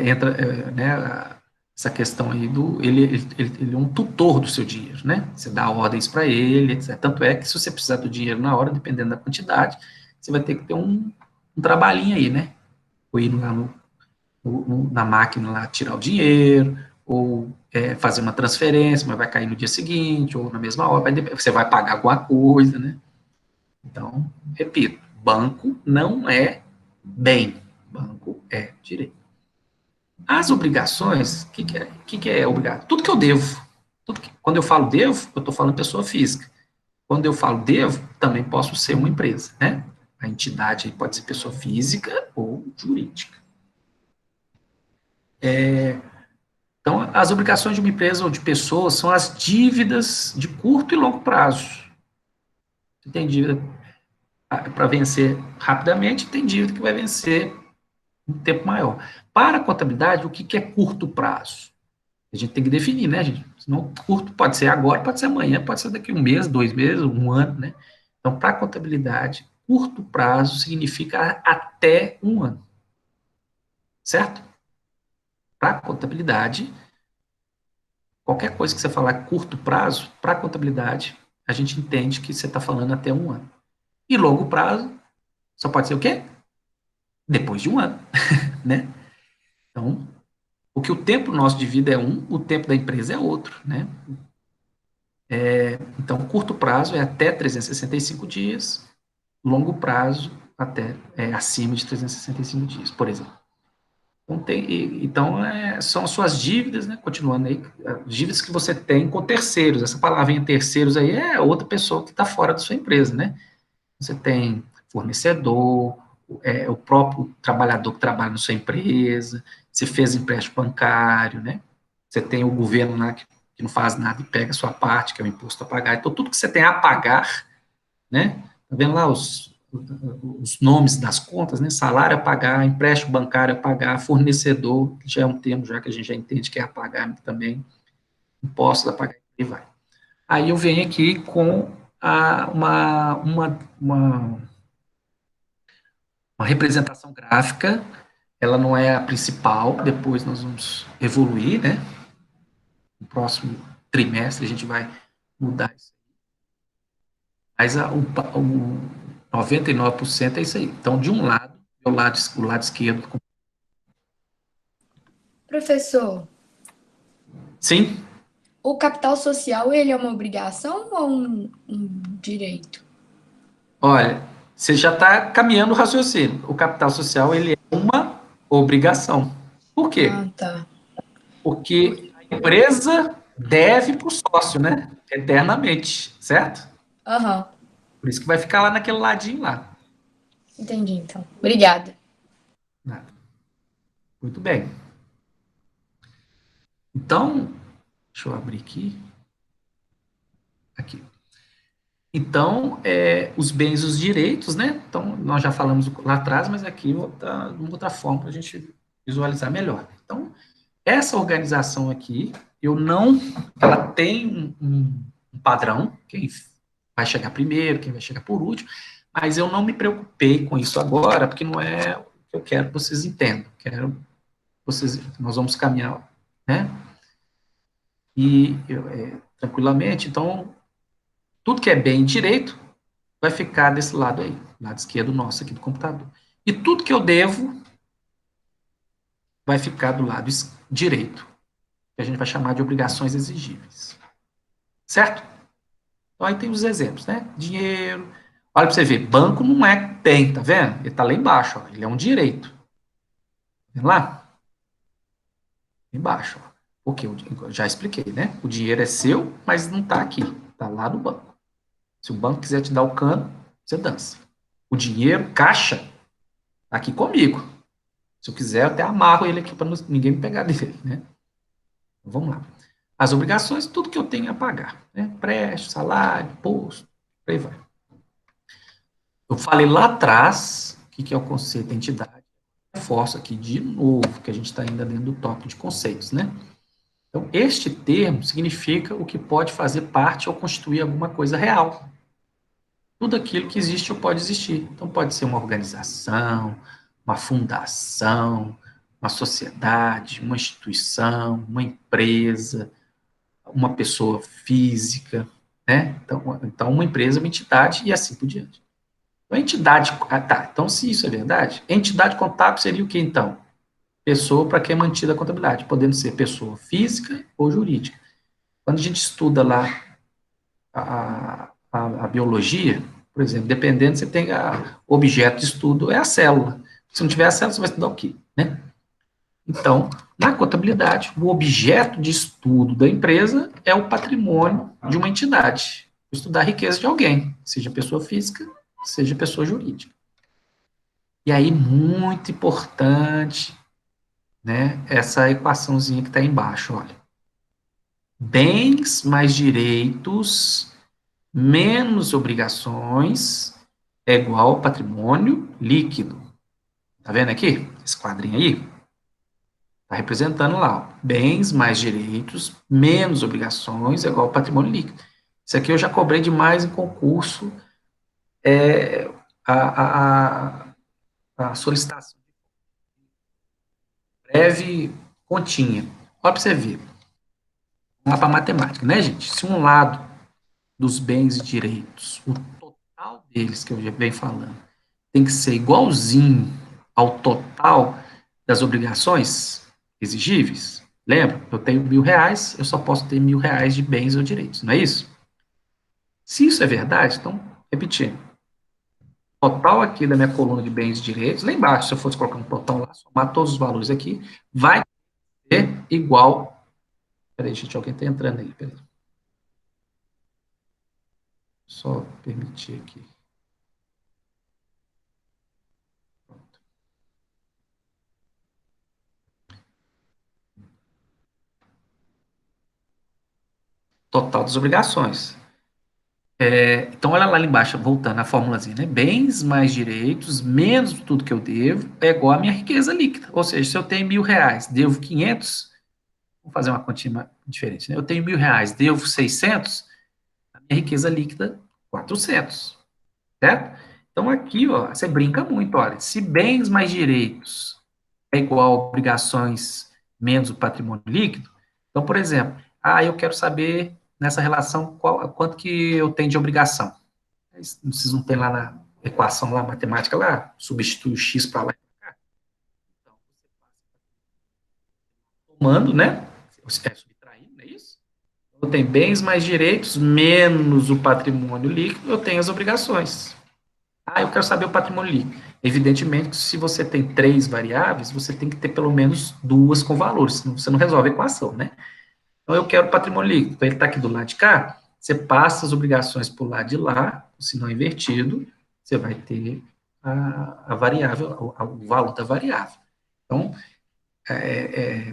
entra né, essa questão aí do ele é um tutor do seu dinheiro, né? Você dá ordens para ele, etc. Tanto é que se você precisar do dinheiro na hora, dependendo da quantidade, você vai ter que ter um trabalhinho aí, né? Ou ir lá na máquina lá tirar o dinheiro, ou fazer uma transferência, mas vai cair no dia seguinte, ou na mesma hora, você vai pagar alguma coisa, né? Então, repito, banco não é bem, banco é direito. As obrigações, o que é obrigado? Tudo que eu devo. Quando eu falo devo, eu estou falando pessoa física. Quando eu falo devo, também posso ser uma empresa, né? A entidade aí pode ser pessoa física ou jurídica. Então, as obrigações de uma empresa ou de pessoas são as dívidas de curto e longo prazo. Você tem dívida para vencer rapidamente, tem dívida que vai vencer um tempo maior. Para a contabilidade, o que é curto prazo? A gente tem que definir, né, gente? Senão, curto pode ser agora, pode ser amanhã, pode ser daqui a um mês, 2 meses, um ano, né? Então, para a contabilidade, curto prazo significa até um ano, certo? Para a contabilidade, qualquer coisa que você falar curto prazo, para a contabilidade, a gente entende que você está falando até um ano. E longo prazo, só pode ser o quê? Depois de um ano, né? Então, porque o tempo nosso de vida é um, o tempo da empresa é outro, né? Então, curto prazo é até 365 dias, longo prazo até acima de 365 dias, por exemplo. Então, são as suas dívidas, né? Continuando aí, dívidas que você tem com terceiros. Essa palavrinha terceiros aí é outra pessoa que está fora da sua empresa, né? Você tem fornecedor, o próprio trabalhador que trabalha na sua empresa, você fez empréstimo bancário, né? Você tem o governo lá que não faz nada e pega a sua parte, que é o imposto a pagar. Então, tudo que você tem a pagar, né? Tá vendo lá os nomes das contas, né? Salário a pagar, empréstimo bancário a pagar, fornecedor, que já é um termo já que a gente já entende que é a pagar também, impostos a pagar e vai. Aí eu venho aqui com uma representação gráfica, ela não é a principal, depois nós vamos evoluir, né? No próximo trimestre a gente vai mudar isso. Mas o 99% é isso aí. Então, de um lado, o lado esquerdo. Professor, Sim, o capital social, ele é uma obrigação ou um direito? olha, você já está caminhando o raciocínio. O capital social, ele é uma obrigação. Por quê? Ah, tá. Porque a empresa deve para o sócio, né? Eternamente, certo? Aham, Por isso que vai ficar lá naquele ladinho lá. entendi então. Obrigada. Muito bem. Então, deixa eu abrir aqui. Aqui. Então, os bens e os direitos, né? Então, nós já falamos lá atrás, mas aqui vou dar uma outra forma para a gente visualizar melhor. Então, essa organização aqui, ela tem um padrão, quem vai chegar primeiro, quem vai chegar por último, mas eu não me preocupei com isso agora, porque não é o que eu quero que vocês entendam. Nós vamos caminhar, né? E tranquilamente, então, tudo que é bem e direito vai ficar desse lado aí, lado esquerdo nosso aqui do computador. E tudo que eu devo vai ficar do lado direito, que a gente vai chamar de obrigações exigíveis. Certo? Então, aí tem os exemplos, né? Dinheiro. Olha para você ver, banco não é bem, tá vendo? Ele está lá embaixo, ó, ele é um direito. Tá vendo lá? Embaixo, ó. Porque eu já expliquei, né? O dinheiro é seu, mas não está aqui, está lá no banco. Se o banco quiser te dar o cano, você dança. O dinheiro, caixa, tá aqui comigo. Se eu quiser, eu até amarro ele aqui para ninguém me pegar dele, né? Então, vamos lá. As obrigações, tudo que eu tenho a pagar, né? Empréstimo, salário, imposto, por aí vai. Eu falei lá atrás o que é o conceito de entidade. Reforço aqui de novo, que a gente está ainda dentro do tópico de conceitos, né? Então, este termo significa o que pode fazer parte ou constituir alguma coisa real. Tudo aquilo que existe ou pode existir. Então, pode ser uma organização, uma fundação, uma sociedade, uma instituição, uma empresa, uma pessoa física, né? Então uma empresa, uma entidade e assim por diante. Então, entidade, então se isso é verdade, entidade contábil seria o que então? Pessoa para quem é mantida a contabilidade, podendo ser pessoa física ou jurídica. Quando a gente estuda lá a biologia, por exemplo, dependendo, você tem objeto de estudo, é a célula. Se não tiver a célula, você vai estudar o quê? Né? Então, na contabilidade, o objeto de estudo da empresa é o patrimônio de uma entidade. Estudar a riqueza de alguém, seja pessoa física, seja pessoa jurídica. E aí, muito importante, né, essa equaçãozinha que está embaixo, olha. Bens mais direitos menos obrigações é igual ao patrimônio líquido. Tá vendo aqui? Esse quadrinho aí? Está representando lá, ó, bens mais direitos menos obrigações é igual ao patrimônio líquido. Isso aqui eu já cobrei demais em concurso, a, a, a solicitação breve continha. Olha para você ver. Vamos lá para a matemática, né, gente? Se um lado dos bens e direitos, o total deles, que eu já venho falando, tem que ser igualzinho ao total das obrigações exigíveis. Lembra? Eu tenho R$ 1.000, eu só posso ter R$ 1.000 de bens ou direitos, não é isso? Se isso é verdade, então, repetindo, total aqui da minha coluna de bens e direitos, lá embaixo, se eu fosse colocar um total lá, somar todos os valores aqui, vai ser igual. Peraí, gente, alguém está entrando aí, peraí. Só permitir aqui. Pronto. Total das obrigações. Então, olha lá embaixo, voltando à formulazinha, né? Bens mais direitos, menos tudo que eu devo, é igual à minha riqueza líquida. Ou seja, se eu tenho R$ 1.000, devo 500, vou fazer uma continha diferente, né? Eu tenho R$ 1.000, devo 600, a minha riqueza líquida, 400, certo? Então, aqui, ó, você brinca muito, olha, se bens mais direitos é igual a obrigações menos o patrimônio líquido, então, por exemplo, eu quero saber nessa relação quanto que eu tenho de obrigação. Vocês não tem lá na equação lá, matemática lá, substitui o x para lá. Então, tomando, né? Você quer subtrair, não é isso? Eu tenho bens mais direitos menos o patrimônio líquido, eu tenho as obrigações. Eu quero saber o patrimônio líquido. Evidentemente que se você tem 3 variáveis, você tem que ter pelo menos 2 com valores, senão você não resolve a equação, né? Então, eu quero o patrimônio líquido. Então, ele está aqui do lado de cá, você passa as obrigações para o lado de lá, se não invertido, você vai ter a variável, o valor da variável. Então,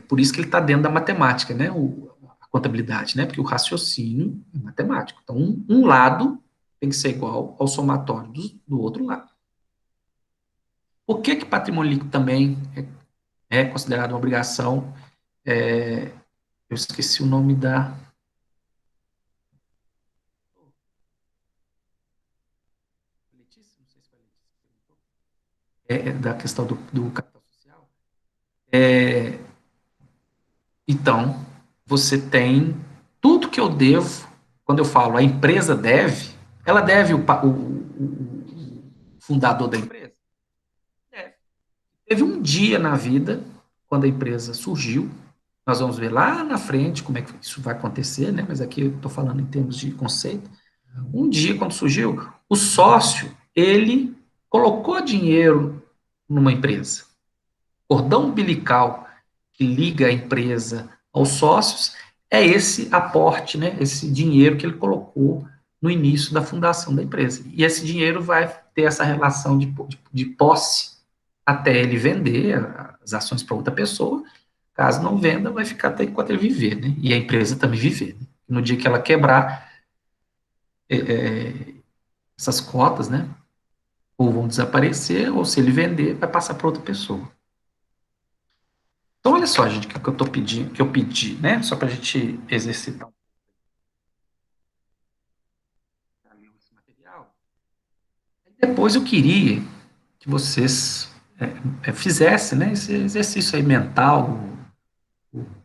por isso que ele está dentro da matemática, né? A contabilidade, né? Porque o raciocínio é matemático. Então, um lado tem que ser igual ao somatório do outro lado. Por que patrimônio líquido também é considerado uma obrigação? Eu esqueci o nome da... da questão do capital social. Então, você tem tudo que eu devo, quando eu falo a empresa deve, ela deve o fundador da empresa? Deve. Teve um dia na vida, quando a empresa surgiu, nós vamos ver lá na frente como é que isso vai acontecer, né? Mas aqui eu estou falando em termos de conceito. Um dia, quando surgiu, o sócio, ele colocou dinheiro numa empresa. Cordão umbilical que liga a empresa aos sócios é esse aporte, né, esse dinheiro que ele colocou no início da fundação da empresa. E esse dinheiro vai ter essa relação de posse até ele vender as ações para outra pessoa. Caso não venda, vai ficar até enquanto ele viver, né? E a empresa também viver. Né? No dia que ela quebrar, essas cotas, né? Ou vão desaparecer, ou se ele vender, vai passar para outra pessoa. Então, olha só, gente, o que eu tô pedindo, que eu pedi, né? Só para a gente exercitar esse material. Depois eu queria que vocês fizessem, né? Esse exercício aí mental,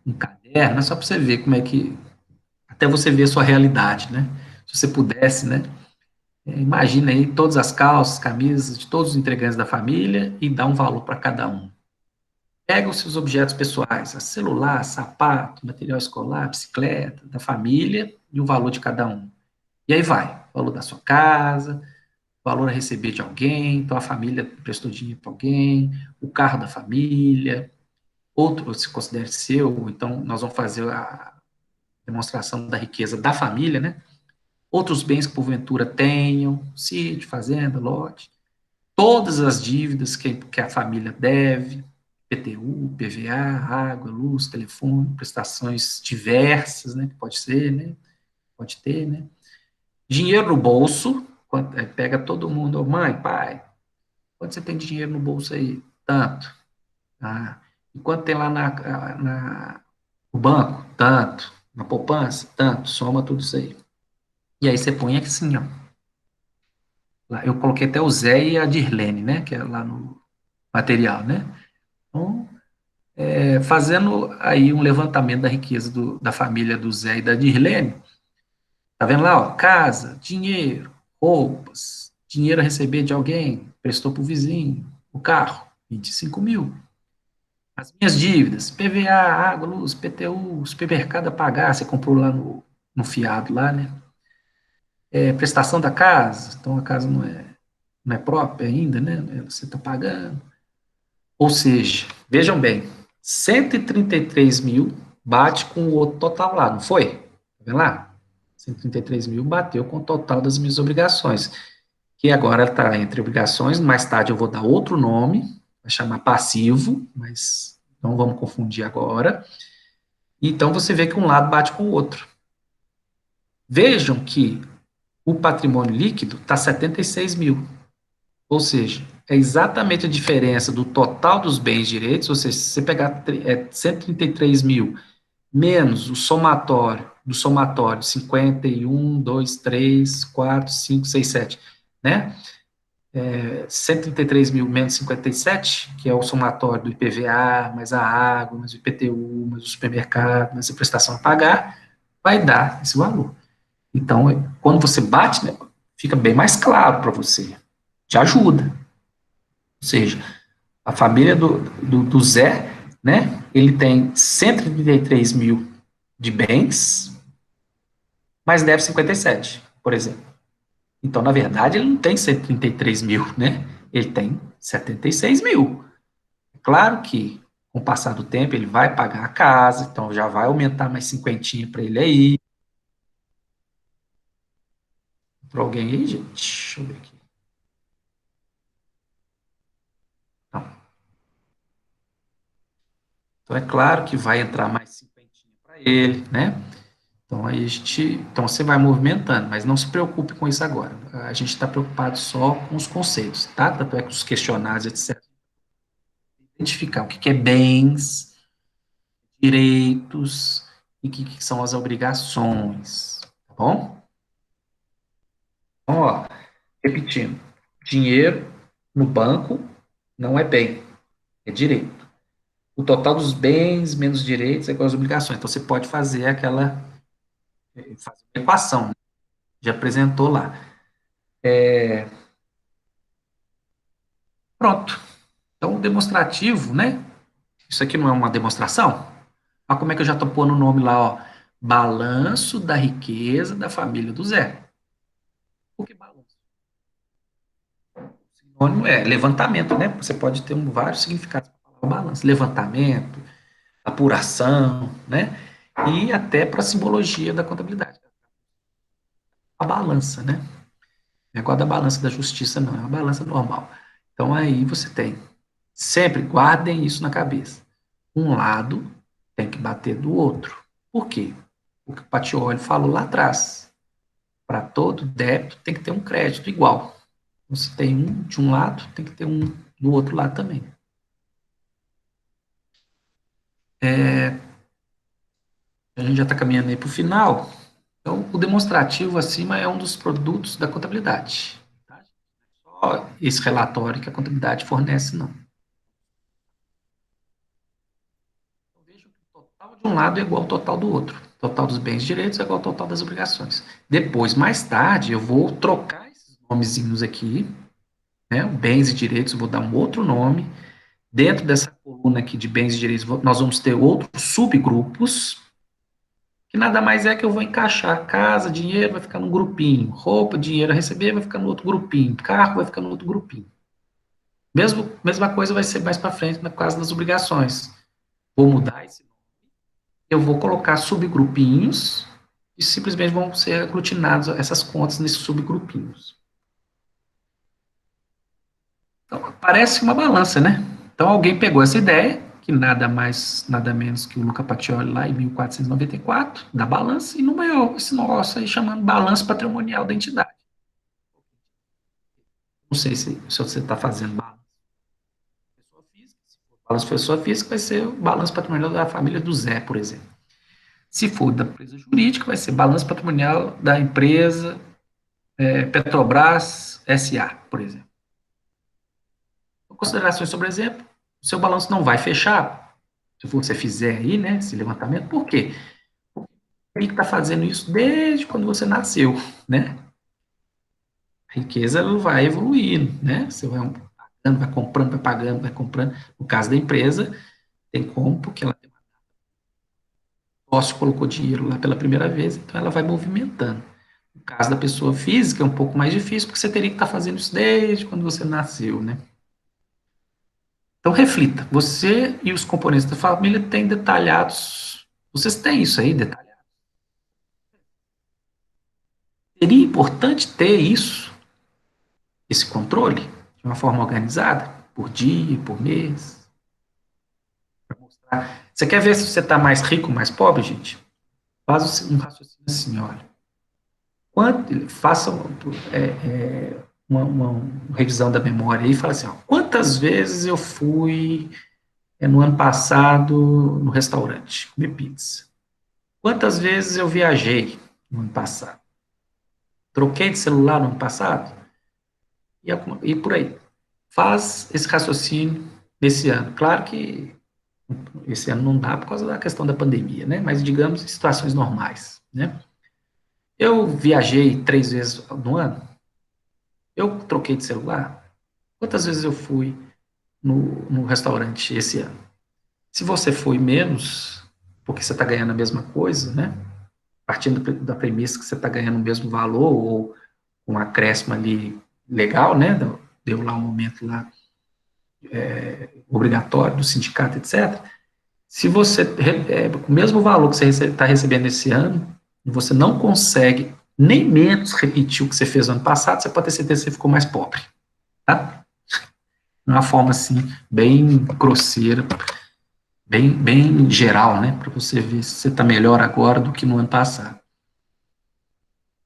um caderno, né, só para você ver como é que, até você ver a sua realidade, né? Se você pudesse, né? Imagina aí todas as calças, camisas de todos os integrantes da família e dá um valor para cada um. Pega os seus objetos pessoais, celular, sapato, material escolar, bicicleta, da família e o valor de cada um. E aí vai, o valor da sua casa, o valor a receber de alguém, então a família prestou dinheiro para alguém, o carro da família, outro se considere seu, então nós vamos fazer a demonstração da riqueza da família, né? Outros bens que porventura tenham, sítio, fazenda, lote, todas as dívidas que a família deve, PTU, PVA, água, luz, telefone, prestações diversas, né, que pode ser, né, pode ter, né. Dinheiro no bolso, pega todo mundo, oh, mãe, pai, quanto você tem de dinheiro no bolso aí? Tanto. Ah, e quanto tem lá no banco? Tanto. Na poupança? Tanto. Soma tudo isso aí. E aí você põe assim, ó. Lá, eu coloquei até o Zé e a Dirlene, né, que é lá no material, né. Então, fazendo aí um levantamento da riqueza da família do Zé e da Dirlene, tá vendo lá, ó, casa, dinheiro, roupas, dinheiro a receber de alguém, prestou para o vizinho, o carro, 25 mil. As minhas dívidas, PVA, água, luz, PTU, supermercado a pagar, você comprou lá no fiado lá, né? Prestação da casa, então a casa não é própria ainda, né? Você está pagando. Ou seja, vejam bem, 133 mil bate com o outro total lá, não foi? Tá vendo lá? 133 mil bateu com o total das minhas obrigações, que agora está entre obrigações, mais tarde eu vou dar outro nome, vai chamar passivo, mas não vamos confundir agora. Então você vê que um lado bate com o outro. Vejam que o patrimônio líquido está 76 mil. Ou seja, é exatamente a diferença do total dos bens direitos, ou seja, se você pegar 133 mil menos o somatório, do somatório 51, 2, 3, 4, 5, 6, 7, né? 133 mil menos 57, que é o somatório do IPVA, mais a água, mais o IPTU, mais o supermercado, mais a prestação a pagar, vai dar esse valor. Então, quando você bate, né, fica bem mais claro para você, te ajuda. Ou seja, a família do Zé, né, ele tem 133 mil de bens, mas deve 57, por exemplo. Então, na verdade, ele não tem 133 mil, né? Ele tem 76 mil. Claro que, com o passar do tempo, ele vai pagar a casa, então já vai aumentar mais 50 para ele aí. Para alguém aí, gente? Deixa eu ver aqui. Não. Então, é claro que vai entrar mais 50 para ele, né? Então, aí então você vai movimentando, mas não se preocupe com isso agora. A gente está preocupado só com os conceitos, tá? Tanto é que os questionários, etc. Identificar o que é bens, direitos e o que são as obrigações, tá bom? Então, ó, repetindo, dinheiro no banco não é bem, é direito. O total dos bens menos direitos é igual às obrigações. Então, você pode fazer fazer uma equação, né? Já apresentou lá. Pronto. Então, o demonstrativo, né? Isso aqui não é uma demonstração? Olha como é que eu já estou pondo o nome lá, ó. Balanço da riqueza da família do Zé. Por que balanço? Sinônimo é levantamento, né? Você pode ter vários significados para a palavra balanço. Levantamento, apuração, né? E até para a simbologia da contabilidade. A balança, né? Não é igual a da balança da justiça, não. É uma balança normal. Então, aí você tem. Sempre guardem isso na cabeça. Um lado tem que bater do outro. Por quê? O que o Patioli falou lá atrás. Para todo débito tem que ter um crédito igual. Então, se tem um de um lado, tem que ter um do outro lado também. A gente já está caminhando aí para o final. Então, o demonstrativo acima é um dos produtos da contabilidade. Tá? Só esse relatório que a contabilidade fornece, não. Então, veja que o total de um lado é igual ao total do outro. O total dos bens e direitos é igual ao total das obrigações. Depois, mais tarde, eu vou trocar esses nomezinhos aqui, né? Bens e direitos, eu vou dar um outro nome. Dentro dessa coluna aqui de bens e direitos, nós vamos ter outros subgrupos, que nada mais é que eu vou encaixar casa, dinheiro, vai ficar num grupinho, roupa, dinheiro a receber, vai ficar no outro grupinho, carro vai ficar no outro grupinho. Mesma coisa vai ser mais para frente na casa das obrigações. Vou mudar esse nome, eu vou colocar subgrupinhos e simplesmente vão ser aglutinados essas contas nesses subgrupinhos. Então, parece uma balança, né? Então, alguém pegou essa ideia, que nada mais, nada menos que o Luca Pacioli lá em 1494, da balança, e nomeou esse negócio aí chamando balanço patrimonial da entidade. Não sei se você está fazendo balanço pessoa física, se for balanço pessoa física, vai ser o balanço patrimonial da família do Zé, por exemplo. Se for da empresa jurídica, vai ser balanço patrimonial da empresa Petrobras SA, por exemplo. Considerações sobre exemplo, o seu balanço não vai fechar, se você fizer aí, né, esse levantamento, por quê? Porque o que está fazendo isso desde quando você nasceu, né? A riqueza ela vai evoluindo, né? Você vai pagando, vai comprando, vai pagando, vai comprando. No caso da empresa, tem como, porque ela tem um sócio colocou dinheiro lá pela primeira vez, então ela vai movimentando. No caso da pessoa física, é um pouco mais difícil, porque você teria que estar fazendo isso desde quando você nasceu, né? Então, reflita. Você e os componentes da família têm detalhados. Vocês têm isso aí detalhado. Seria importante ter isso, esse controle, de uma forma organizada, por dia, por mês. Pra mostrar. Você quer ver se você está mais rico ou mais pobre, gente? Faz um raciocínio assim, olha. Faça uma revisão da memória e fala assim, ó, quantas vezes eu fui no ano passado no restaurante comer pizza? Quantas vezes eu viajei no ano passado? Troquei de celular no ano passado? E por aí. Faz esse raciocínio nesse ano. Claro que esse ano não dá por causa da questão da pandemia, né? Mas digamos em situações normais, né? Eu viajei 3 vezes no ano. Eu troquei de celular. Quantas vezes eu fui no restaurante esse ano? Se você foi menos, porque você está ganhando a mesma coisa, né? Partindo da premissa que você está ganhando o mesmo valor, ou um acréscimo ali legal, né? Deu lá um momento lá obrigatório do sindicato, etc. Se você, com o mesmo valor que você está recebendo esse ano, e você não consegue nem menos repetir o que você fez no ano passado, você pode ter certeza que você ficou mais pobre, tá? De uma forma, assim, bem grosseira, bem geral, né? Para você ver se você está melhor agora do que no ano passado,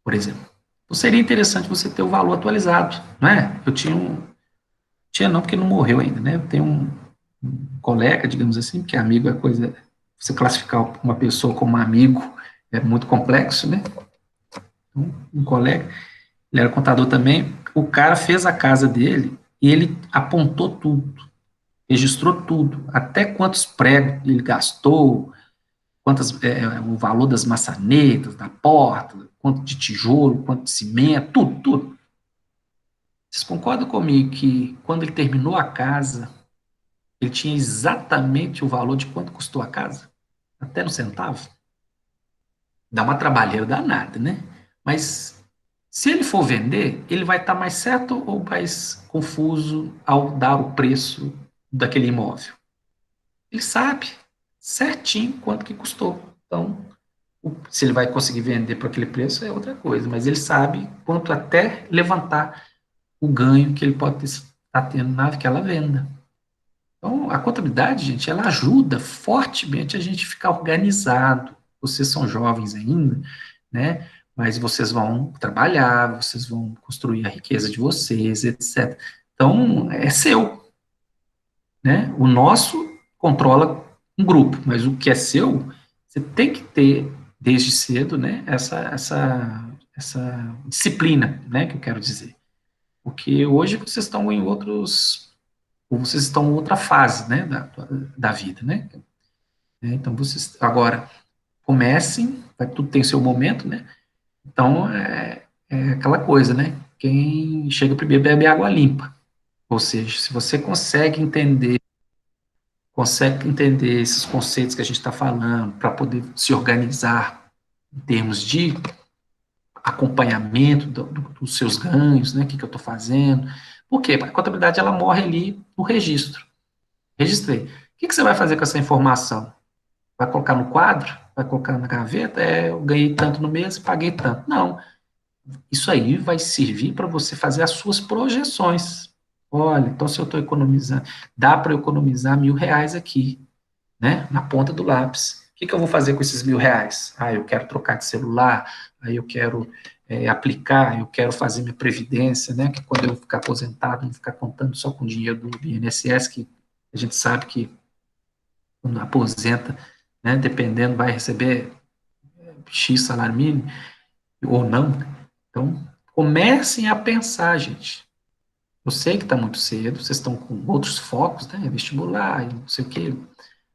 por exemplo. Então, seria interessante você ter o valor atualizado, não é? Eu tinha não, porque não morreu ainda, né? Eu tenho um colega, digamos assim, que amigo é coisa, você classificar uma pessoa como amigo é muito complexo, né? Então, um colega, ele era contador também, o cara fez a casa dele e ele apontou tudo, registrou tudo, até quantos pregos ele gastou, o valor das maçanetas, da porta, quanto de tijolo, quanto de cimento, tudo, tudo. Vocês concordam comigo que quando ele terminou a casa, ele tinha exatamente o valor de quanto custou a casa? Até no centavo? Dá uma trabalheira danada, né? Mas Se ele for vender, ele vai estar mais certo ou mais confuso ao dar o preço daquele imóvel? Ele sabe certinho quanto que custou. Então, se ele vai conseguir vender por aquele preço é outra coisa, mas ele sabe quanto até levantar o ganho que ele pode estar tendo naquela venda. Então, a contabilidade, gente, ela ajuda fortemente a gente ficar organizado. Vocês são jovens ainda, né? Mas vocês vão trabalhar, vocês vão construir a riqueza de vocês, etc. Então, é seu, né? O nosso controla um grupo, mas o que é seu, você tem que ter desde cedo, né? Essa disciplina, né? Que eu quero dizer, porque hoje vocês estão em outros, ou vocês estão em outra fase, né? Da vida, né? Então vocês agora comecem, vai, tudo tem seu momento, né? Então é aquela coisa, né? Quem chega primeiro bebe água limpa. Ou seja, se você consegue entender esses conceitos que a gente está falando, para poder se organizar em termos de acompanhamento dos seus ganhos, né? O que eu estou fazendo. Por quê? A contabilidade ela morre ali no registro. Registrei. O que você vai fazer com essa informação? Vai colocar no quadro? Vai colocar na gaveta? Eu ganhei tanto no mês, paguei tanto. Não. Isso aí vai servir para você fazer as suas projeções. Olha, então se eu estou economizando, dá para economizar R$ 1.000 aqui, né? Na ponta do lápis. O que eu vou fazer com esses R$ 1.000? Eu quero trocar de celular, aí eu quero aplicar, eu quero fazer minha previdência, né? Que quando eu ficar aposentado, não ficar contando só com o dinheiro do INSS, que a gente sabe que quando aposenta, né? Dependendo, vai receber X salário mínimo ou não. Então, comecem a pensar, gente. Eu sei que está muito cedo, vocês estão com outros focos, né? Vestibular, e não sei o quê,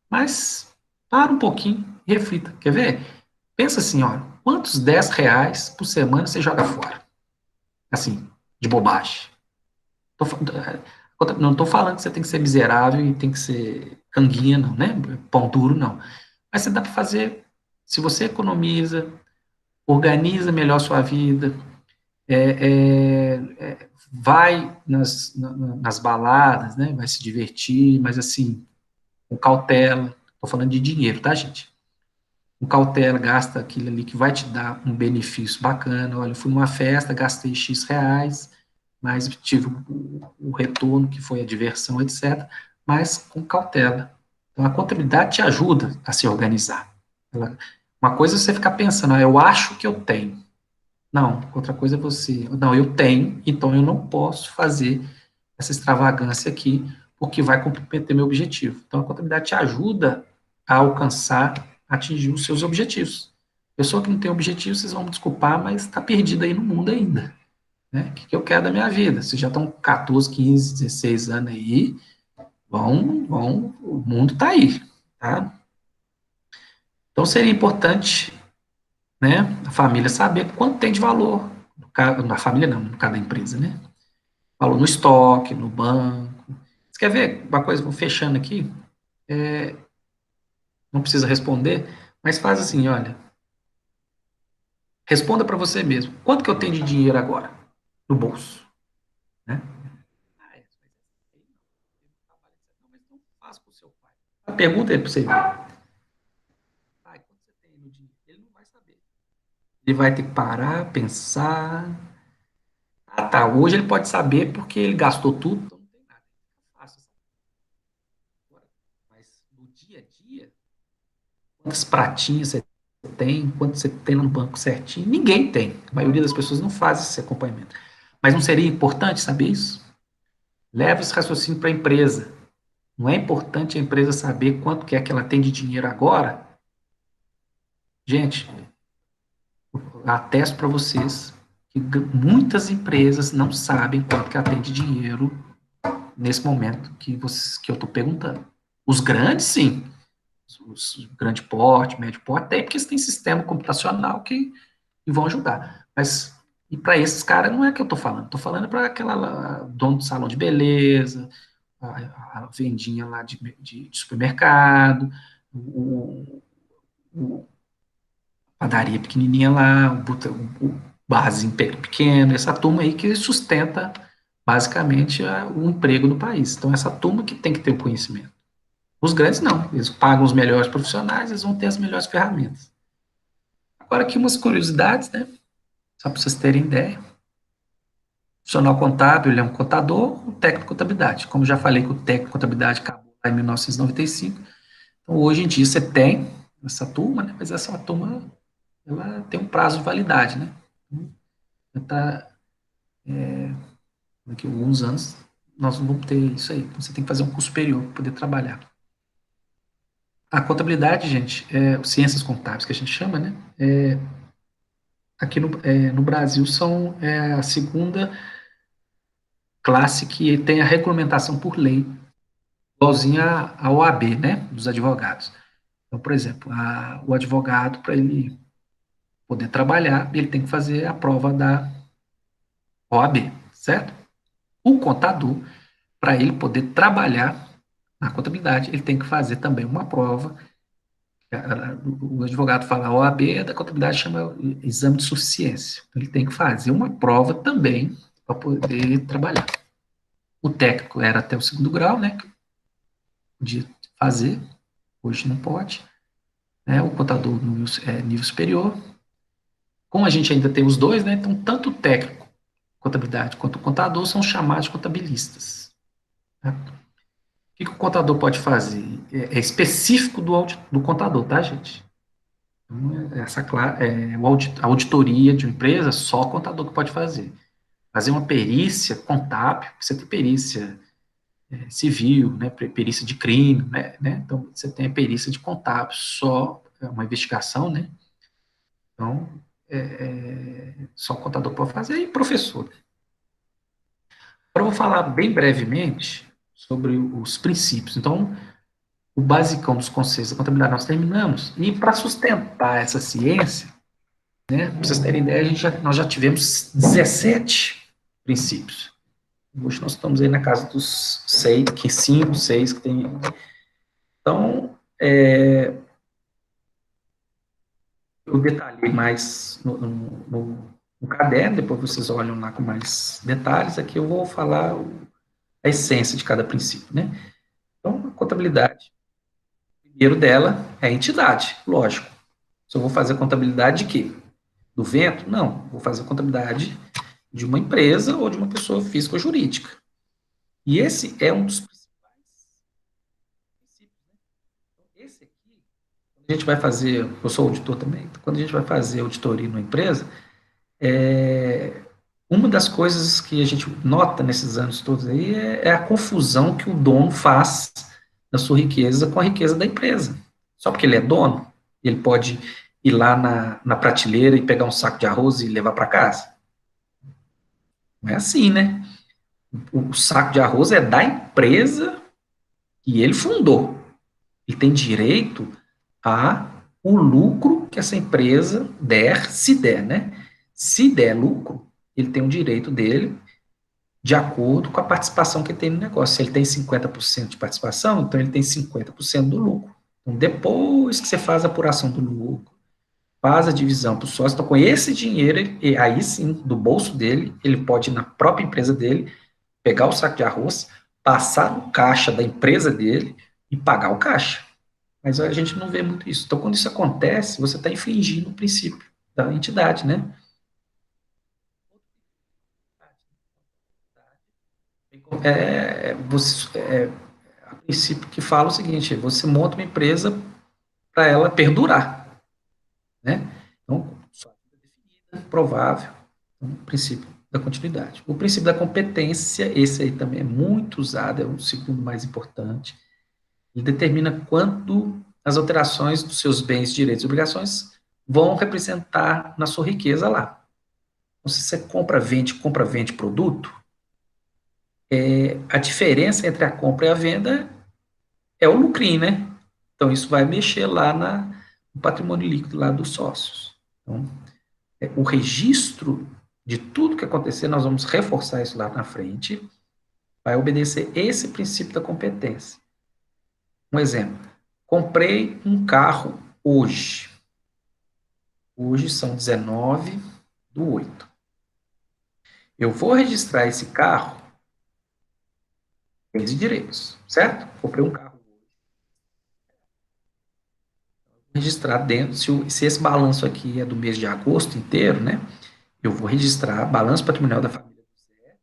mas para um pouquinho e reflita. Quer ver? Pensa assim, ó, quantos R$ 10 por semana você joga fora? Assim, de bobagem. Tô não estou falando que você tem que ser miserável e tem que ser canguinha, não, né? Pão duro, não. Mas você dá para fazer, se você economiza, organiza melhor sua vida, vai nas baladas, né? Vai se divertir, mas assim, com cautela. Estou falando de dinheiro, tá, gente? Com cautela, gasta aquilo ali que vai te dar um benefício bacana. Olha, eu fui numa festa, gastei X reais, mas tive o retorno, que foi a diversão, etc., mas com cautela. Então, a contabilidade te ajuda a se organizar. Uma coisa é você ficar pensando, eu acho que eu tenho. Não, outra coisa é você, não, eu tenho, então eu não posso fazer essa extravagância aqui, porque vai comprometer meu objetivo. Então, a contabilidade te ajuda a alcançar, atingir os seus objetivos. Pessoa que não tem objetivo, vocês vão me desculpar, mas está perdida aí no mundo ainda. Né? O que eu quero da minha vida? Vocês já estão com 14, 15, 16 anos aí, o mundo está aí, tá? Então, seria importante, né, a família saber quanto tem de valor, na família não, no caso da empresa, né? Valor no estoque, no banco. Você quer ver uma coisa, vou fechando aqui, não precisa responder, mas faz assim, olha, responda para você mesmo. Quanto que eu tenho de dinheiro agora no bolso? Né? Faz para o seu pai. A pergunta é para você ver. Pai, quanto você tem no dinheiro? Ele não vai saber. Ele vai ter que parar, pensar. Ah, tá. Hoje ele pode saber porque ele gastou tudo, então não tem nada. Fácil. Mas no dia a dia, quantas pratinhas você tem, quanto você tem no banco certinho? Ninguém tem. A maioria das pessoas não faz esse acompanhamento. Mas não seria importante saber isso? Leva esse raciocínio para a empresa. Não é importante a empresa saber quanto que é que ela tem de dinheiro agora? Gente, atesto para vocês que muitas empresas não sabem quanto que ela tem de dinheiro nesse momento que eu estou perguntando. Os grandes, sim. Os grande porte, médio porte, até porque eles têm sistema computacional que vão ajudar. Mas, e para esses caras, não é que eu estou falando. Estou falando para aquela dono do salão de beleza, a vendinha lá de supermercado, o, o padaria pequenininha lá, base pequeno, essa turma aí que sustenta basicamente o emprego do país. Então, essa turma que tem que ter o conhecimento. Os grandes não, eles pagam os melhores profissionais, eles vão ter as melhores ferramentas. Agora aqui umas curiosidades, né? Só para vocês terem ideia. O profissional contábil, ele é um contador, um técnico de contabilidade. Como já falei que o técnico de contabilidade acabou lá em 1995, então hoje em dia você tem essa turma, né? Mas essa turma, ela tem um prazo de validade, né? Então, daqui a alguns anos nós não vamos ter isso aí. Você tem que fazer um curso superior para poder trabalhar. A contabilidade, gente, ciências contábeis que a gente chama, né? Aqui no Brasil são a segunda classe que tem a regulamentação por lei, igualzinha à OAB, né? Dos advogados. Então, por exemplo, o advogado, para ele poder trabalhar, ele tem que fazer a prova da OAB, certo? O contador, para ele poder trabalhar na contabilidade, ele tem que fazer também uma prova. O advogado fala OAB, da contabilidade chama exame de suficiência. Ele tem que fazer uma prova também para poder trabalhar. O técnico era até o segundo grau, né? Que podia fazer, hoje não pode. Né? O contador no nível superior. Como a gente ainda tem os dois, né? Então, tanto o técnico, contabilidade, quanto o contador são chamados de contabilistas. Né? O que o contador pode fazer? É específico do contador, tá, gente? A auditoria de uma empresa, só o contador que pode fazer. Fazer uma perícia contábil, você tem perícia civil, né, perícia de crime, né, então você tem a perícia de contábil, só uma investigação, né, então só o contador pode fazer, e professor. Agora eu vou falar bem brevemente sobre os princípios. Então, o basicão dos conceitos da contabilidade nós terminamos, e para sustentar essa ciência, né, para vocês terem ideia, nós já tivemos 17 princípios. Hoje nós estamos aí na casa dos 6, 5, 6 que tem. Então, eu detalhei mais no caderno, depois vocês olham lá com mais detalhes. Aqui eu vou falar a essência de cada princípio, né? Então, a contabilidade, o primeiro dela é a entidade, lógico. Se eu vou fazer contabilidade de quê? Do vento? Não, vou fazer contabilidade de uma empresa ou de uma pessoa física ou jurídica. E esse é um dos principais princípios. Né? Esse aqui, quando a gente vai fazer, eu sou auditor também, então quando a gente vai fazer auditoria numa empresa, uma das coisas que a gente nota nesses anos todos aí é a confusão que o dono faz da sua riqueza com a riqueza da empresa. Só porque ele é dono, ele pode ir lá na prateleira e pegar um saco de arroz e levar para casa? Não é assim, né? O saco de arroz é da empresa que ele fundou. Ele tem direito a o lucro que essa empresa der, se der, né? Se der lucro, ele tem o direito dele de acordo com a participação que ele tem no negócio. Se ele tem 50% de participação, então ele tem 50% do lucro. Então, depois que você faz a apuração do lucro, faz a divisão para o sócio, então com esse dinheiro, aí sim, do bolso dele, ele pode ir na própria empresa dele, pegar o saco de arroz, passar no caixa da empresa dele e pagar o caixa. Mas a gente não vê muito isso. Então, quando isso acontece, você está infringindo o princípio da entidade, né? A princípio que fala o seguinte: você monta uma empresa para ela perdurar, né? Então, sua vida definida, provável, então, o princípio da continuidade. O princípio da competência, esse aí também é muito usado, é o segundo mais importante. Ele determina quando as alterações dos seus bens, direitos e obrigações vão representar na sua riqueza lá. Então, se você compra, vende produto, a diferença entre a compra e a venda é o lucrinho, né? Então, isso vai mexer lá no patrimônio líquido lá dos sócios. Então, o registro de tudo que acontecer, nós vamos reforçar isso lá na frente, vai obedecer esse princípio da competência. Um exemplo, comprei um carro hoje. Hoje são 19/8. eu vou registrar esse carro bens e direitos, certo? Comprei um carro. Registrar dentro, se esse balanço aqui é do mês de agosto inteiro, né? Eu vou registrar balanço patrimonial da família do Zé,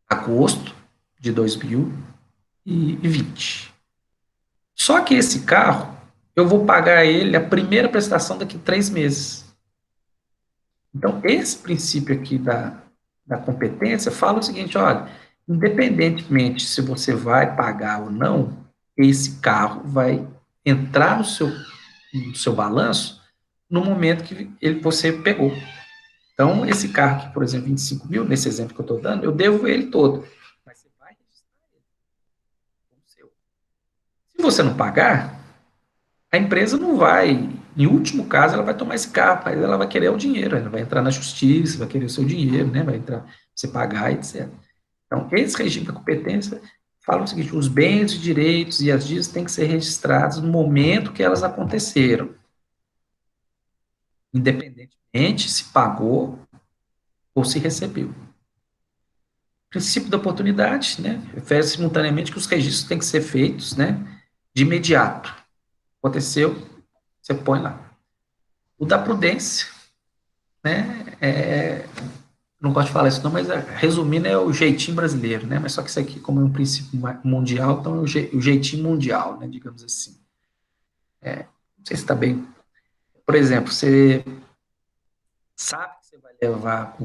agosto de 2020. Só que esse carro, eu vou pagar ele a primeira prestação daqui a 3 meses. Então, esse princípio aqui da competência fala o seguinte, olha, independentemente se você vai pagar ou não, esse carro vai entrar no seu balanço no momento que você pegou. Então, esse carro aqui, por exemplo, 25 mil, nesse exemplo que eu estou dando, eu devo ele todo. Mas você vai registrar ele como seu. Se você não pagar, a empresa não vai, em último caso, ela vai tomar esse carro, mas ela vai querer o dinheiro, ela vai entrar na justiça, vai querer o seu dinheiro, né? Vai entrar, você pagar, etc. Então, esse regime da competência fala o seguinte, os bens, os direitos e as dívidas têm que ser registrados no momento que elas aconteceram, independentemente se pagou ou se recebeu. O princípio da oportunidade, né? Refere simultaneamente que os registros têm que ser feitos, né? De imediato. Aconteceu, você põe lá. O da prudência, né? Não gosto de falar isso não, mas resumindo é o jeitinho brasileiro, né? Mas só que isso aqui, como é um princípio mundial, então é o jeitinho mundial, né? Digamos assim. Não sei se está bem. Por exemplo, você sabe que você vai levar,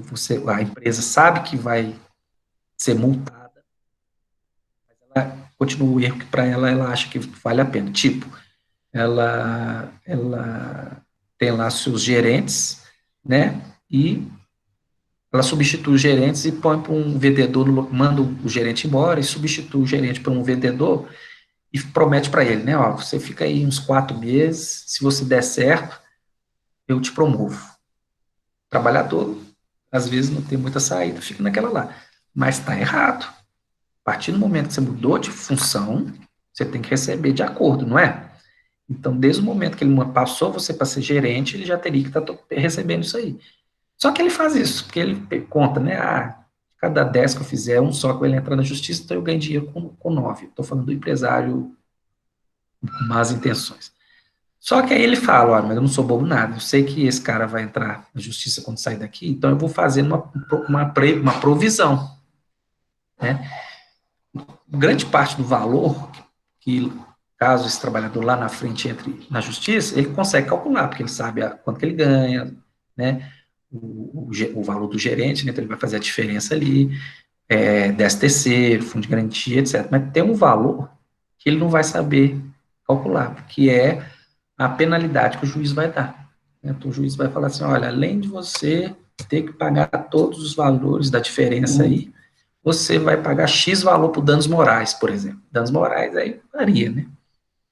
a empresa sabe que vai ser multada, mas ela continua o erro que para ela acha que vale a pena. Tipo, ela tem lá seus gerentes, né? E ela substitui os gerentes e põe para um vendedor, manda o gerente embora e substitui o gerente para um vendedor e promete para ele, né? Ó, você fica aí uns 4 meses, se você der certo, eu te promovo. O trabalhador, às vezes, não tem muita saída, fica naquela lá. Mas está errado. A partir do momento que você mudou de função, você tem que receber de acordo, não é? Então, desde o momento que ele passou você para ser gerente, ele já teria que estar recebendo isso aí. Só que ele faz isso, porque ele conta, né? Cada 10 que eu fizer, um só que vai entrar na justiça, então eu ganho dinheiro com 9. Estou falando do empresário com más intenções. Só que aí ele fala, olha, mas eu não sou bobo nada, eu sei que esse cara vai entrar na justiça quando sair daqui, então eu vou fazer uma provisão, né? Grande parte do valor que, caso esse trabalhador lá na frente entre na justiça, ele consegue calcular, porque ele sabe quanto que ele ganha, né? O valor do gerente, né? Então ele vai fazer a diferença ali, 10º, fundo de garantia, etc. Mas tem um valor que ele não vai saber calcular, que é a penalidade que o juiz vai dar. Então o juiz vai falar assim, olha, além de você ter que pagar todos os valores da diferença aí, você vai pagar X valor por danos morais, por exemplo. Danos morais aí varia, né?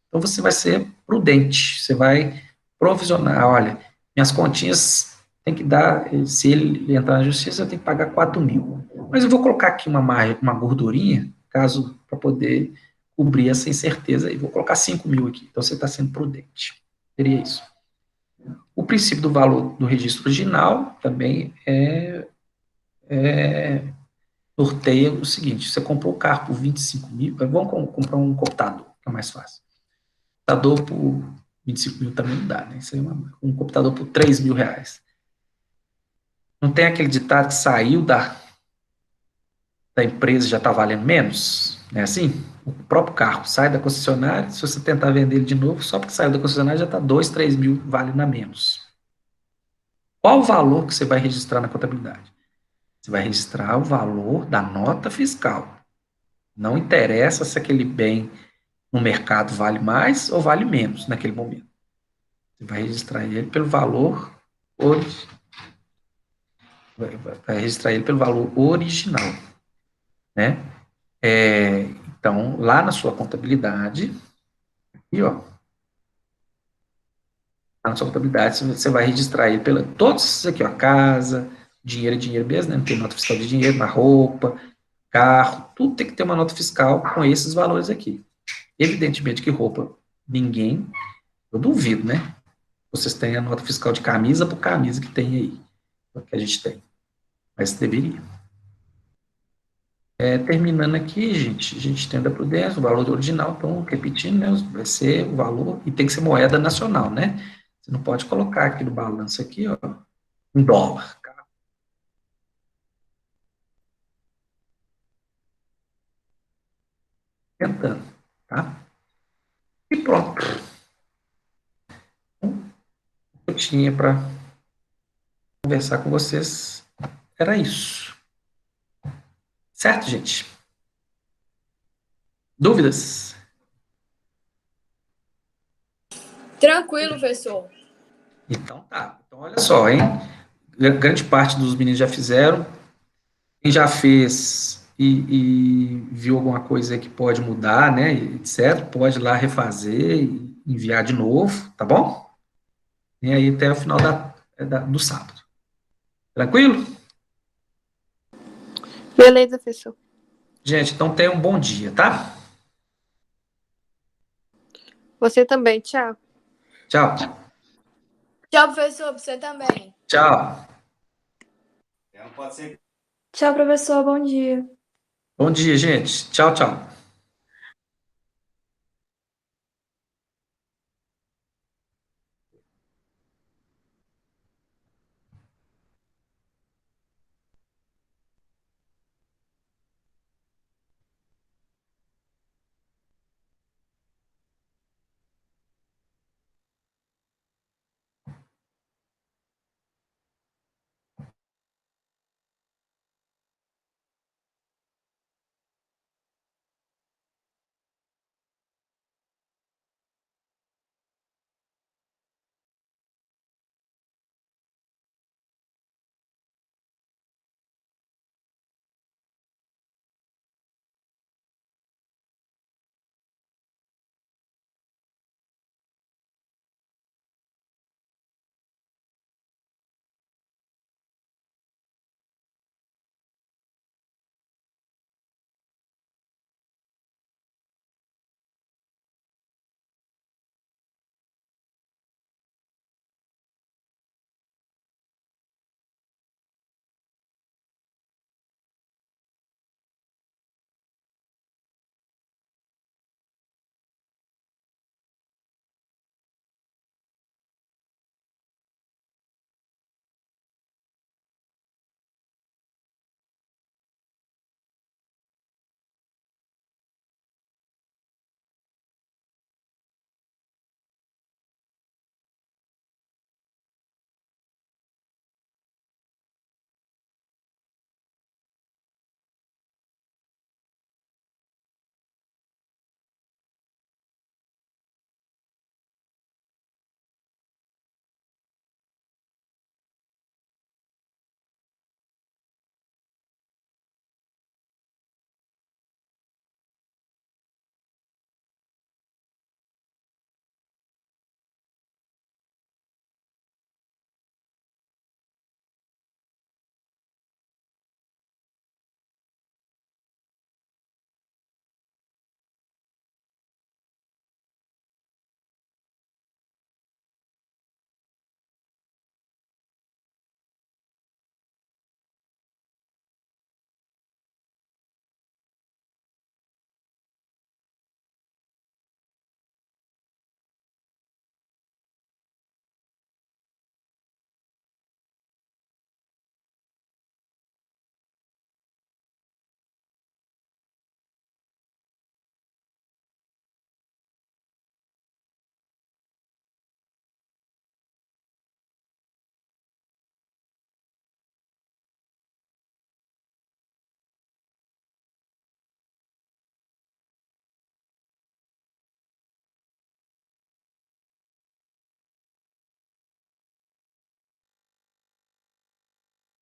Então você vai ser prudente, você vai provisionar, olha, minhas continhas tem que dar, se ele entrar na justiça, eu tenho que pagar 4 mil. Mas eu vou colocar aqui uma margem, uma gordurinha, caso, para poder cobrir essa incerteza, e vou colocar 5 mil aqui. Então você está sendo prudente. Seria isso. O princípio do valor do registro original também norteia o seguinte, você comprou o carro por 25 mil, vamos comprar um computador, que é mais fácil. Computador por 25 mil também não dá, né? Isso aí um computador por 3 mil reais. Não tem aquele ditado que saiu da empresa e já está valendo menos? Não é assim? O próprio carro sai da concessionária, se você tentar vender ele de novo, só porque saiu da concessionária já está 2, 3 mil valendo a menos. Qual o valor que você vai registrar na contabilidade? Você vai registrar o valor da nota fiscal. Não interessa se aquele bem no mercado vale mais ou vale menos naquele momento. Você vai registrar ele pelo valor original, né? Então, lá na sua contabilidade, aqui, ó, lá na sua contabilidade, você vai registrar ele pela todos esses aqui, ó, casa, dinheiro é dinheiro mesmo, né? Não tem nota fiscal de dinheiro, na roupa, carro, tudo tem que ter uma nota fiscal com esses valores aqui. Evidentemente que roupa, ninguém, eu duvido, né? Vocês têm a nota fiscal de camisa por camisa que tem aí, que a gente tem. Mas deveria. Terminando aqui, gente, a gente tem da prudência, o valor original, então, repetindo, né, vai ser o valor, e tem que ser moeda nacional, né? Você não pode colocar aqui no balanço aqui, ó, em dólar. Tentando, tá? E pronto. Eu tinha para conversar com vocês, era isso. Certo, gente? Dúvidas? Tranquilo, professor. Então tá. Então olha só, hein? Grande parte dos meninos já fizeram. Quem já fez e viu alguma coisa que pode mudar, né, etc., pode ir lá refazer e enviar de novo, tá bom? E aí até o final do sábado. Tranquilo? Beleza, professor. Gente, então tenha um bom dia, tá? Você também, tchau. Tchau. Tchau, professor, pra você também. Tchau. Pode ser. Tchau, professor. Bom dia. Bom dia, gente. Tchau, tchau.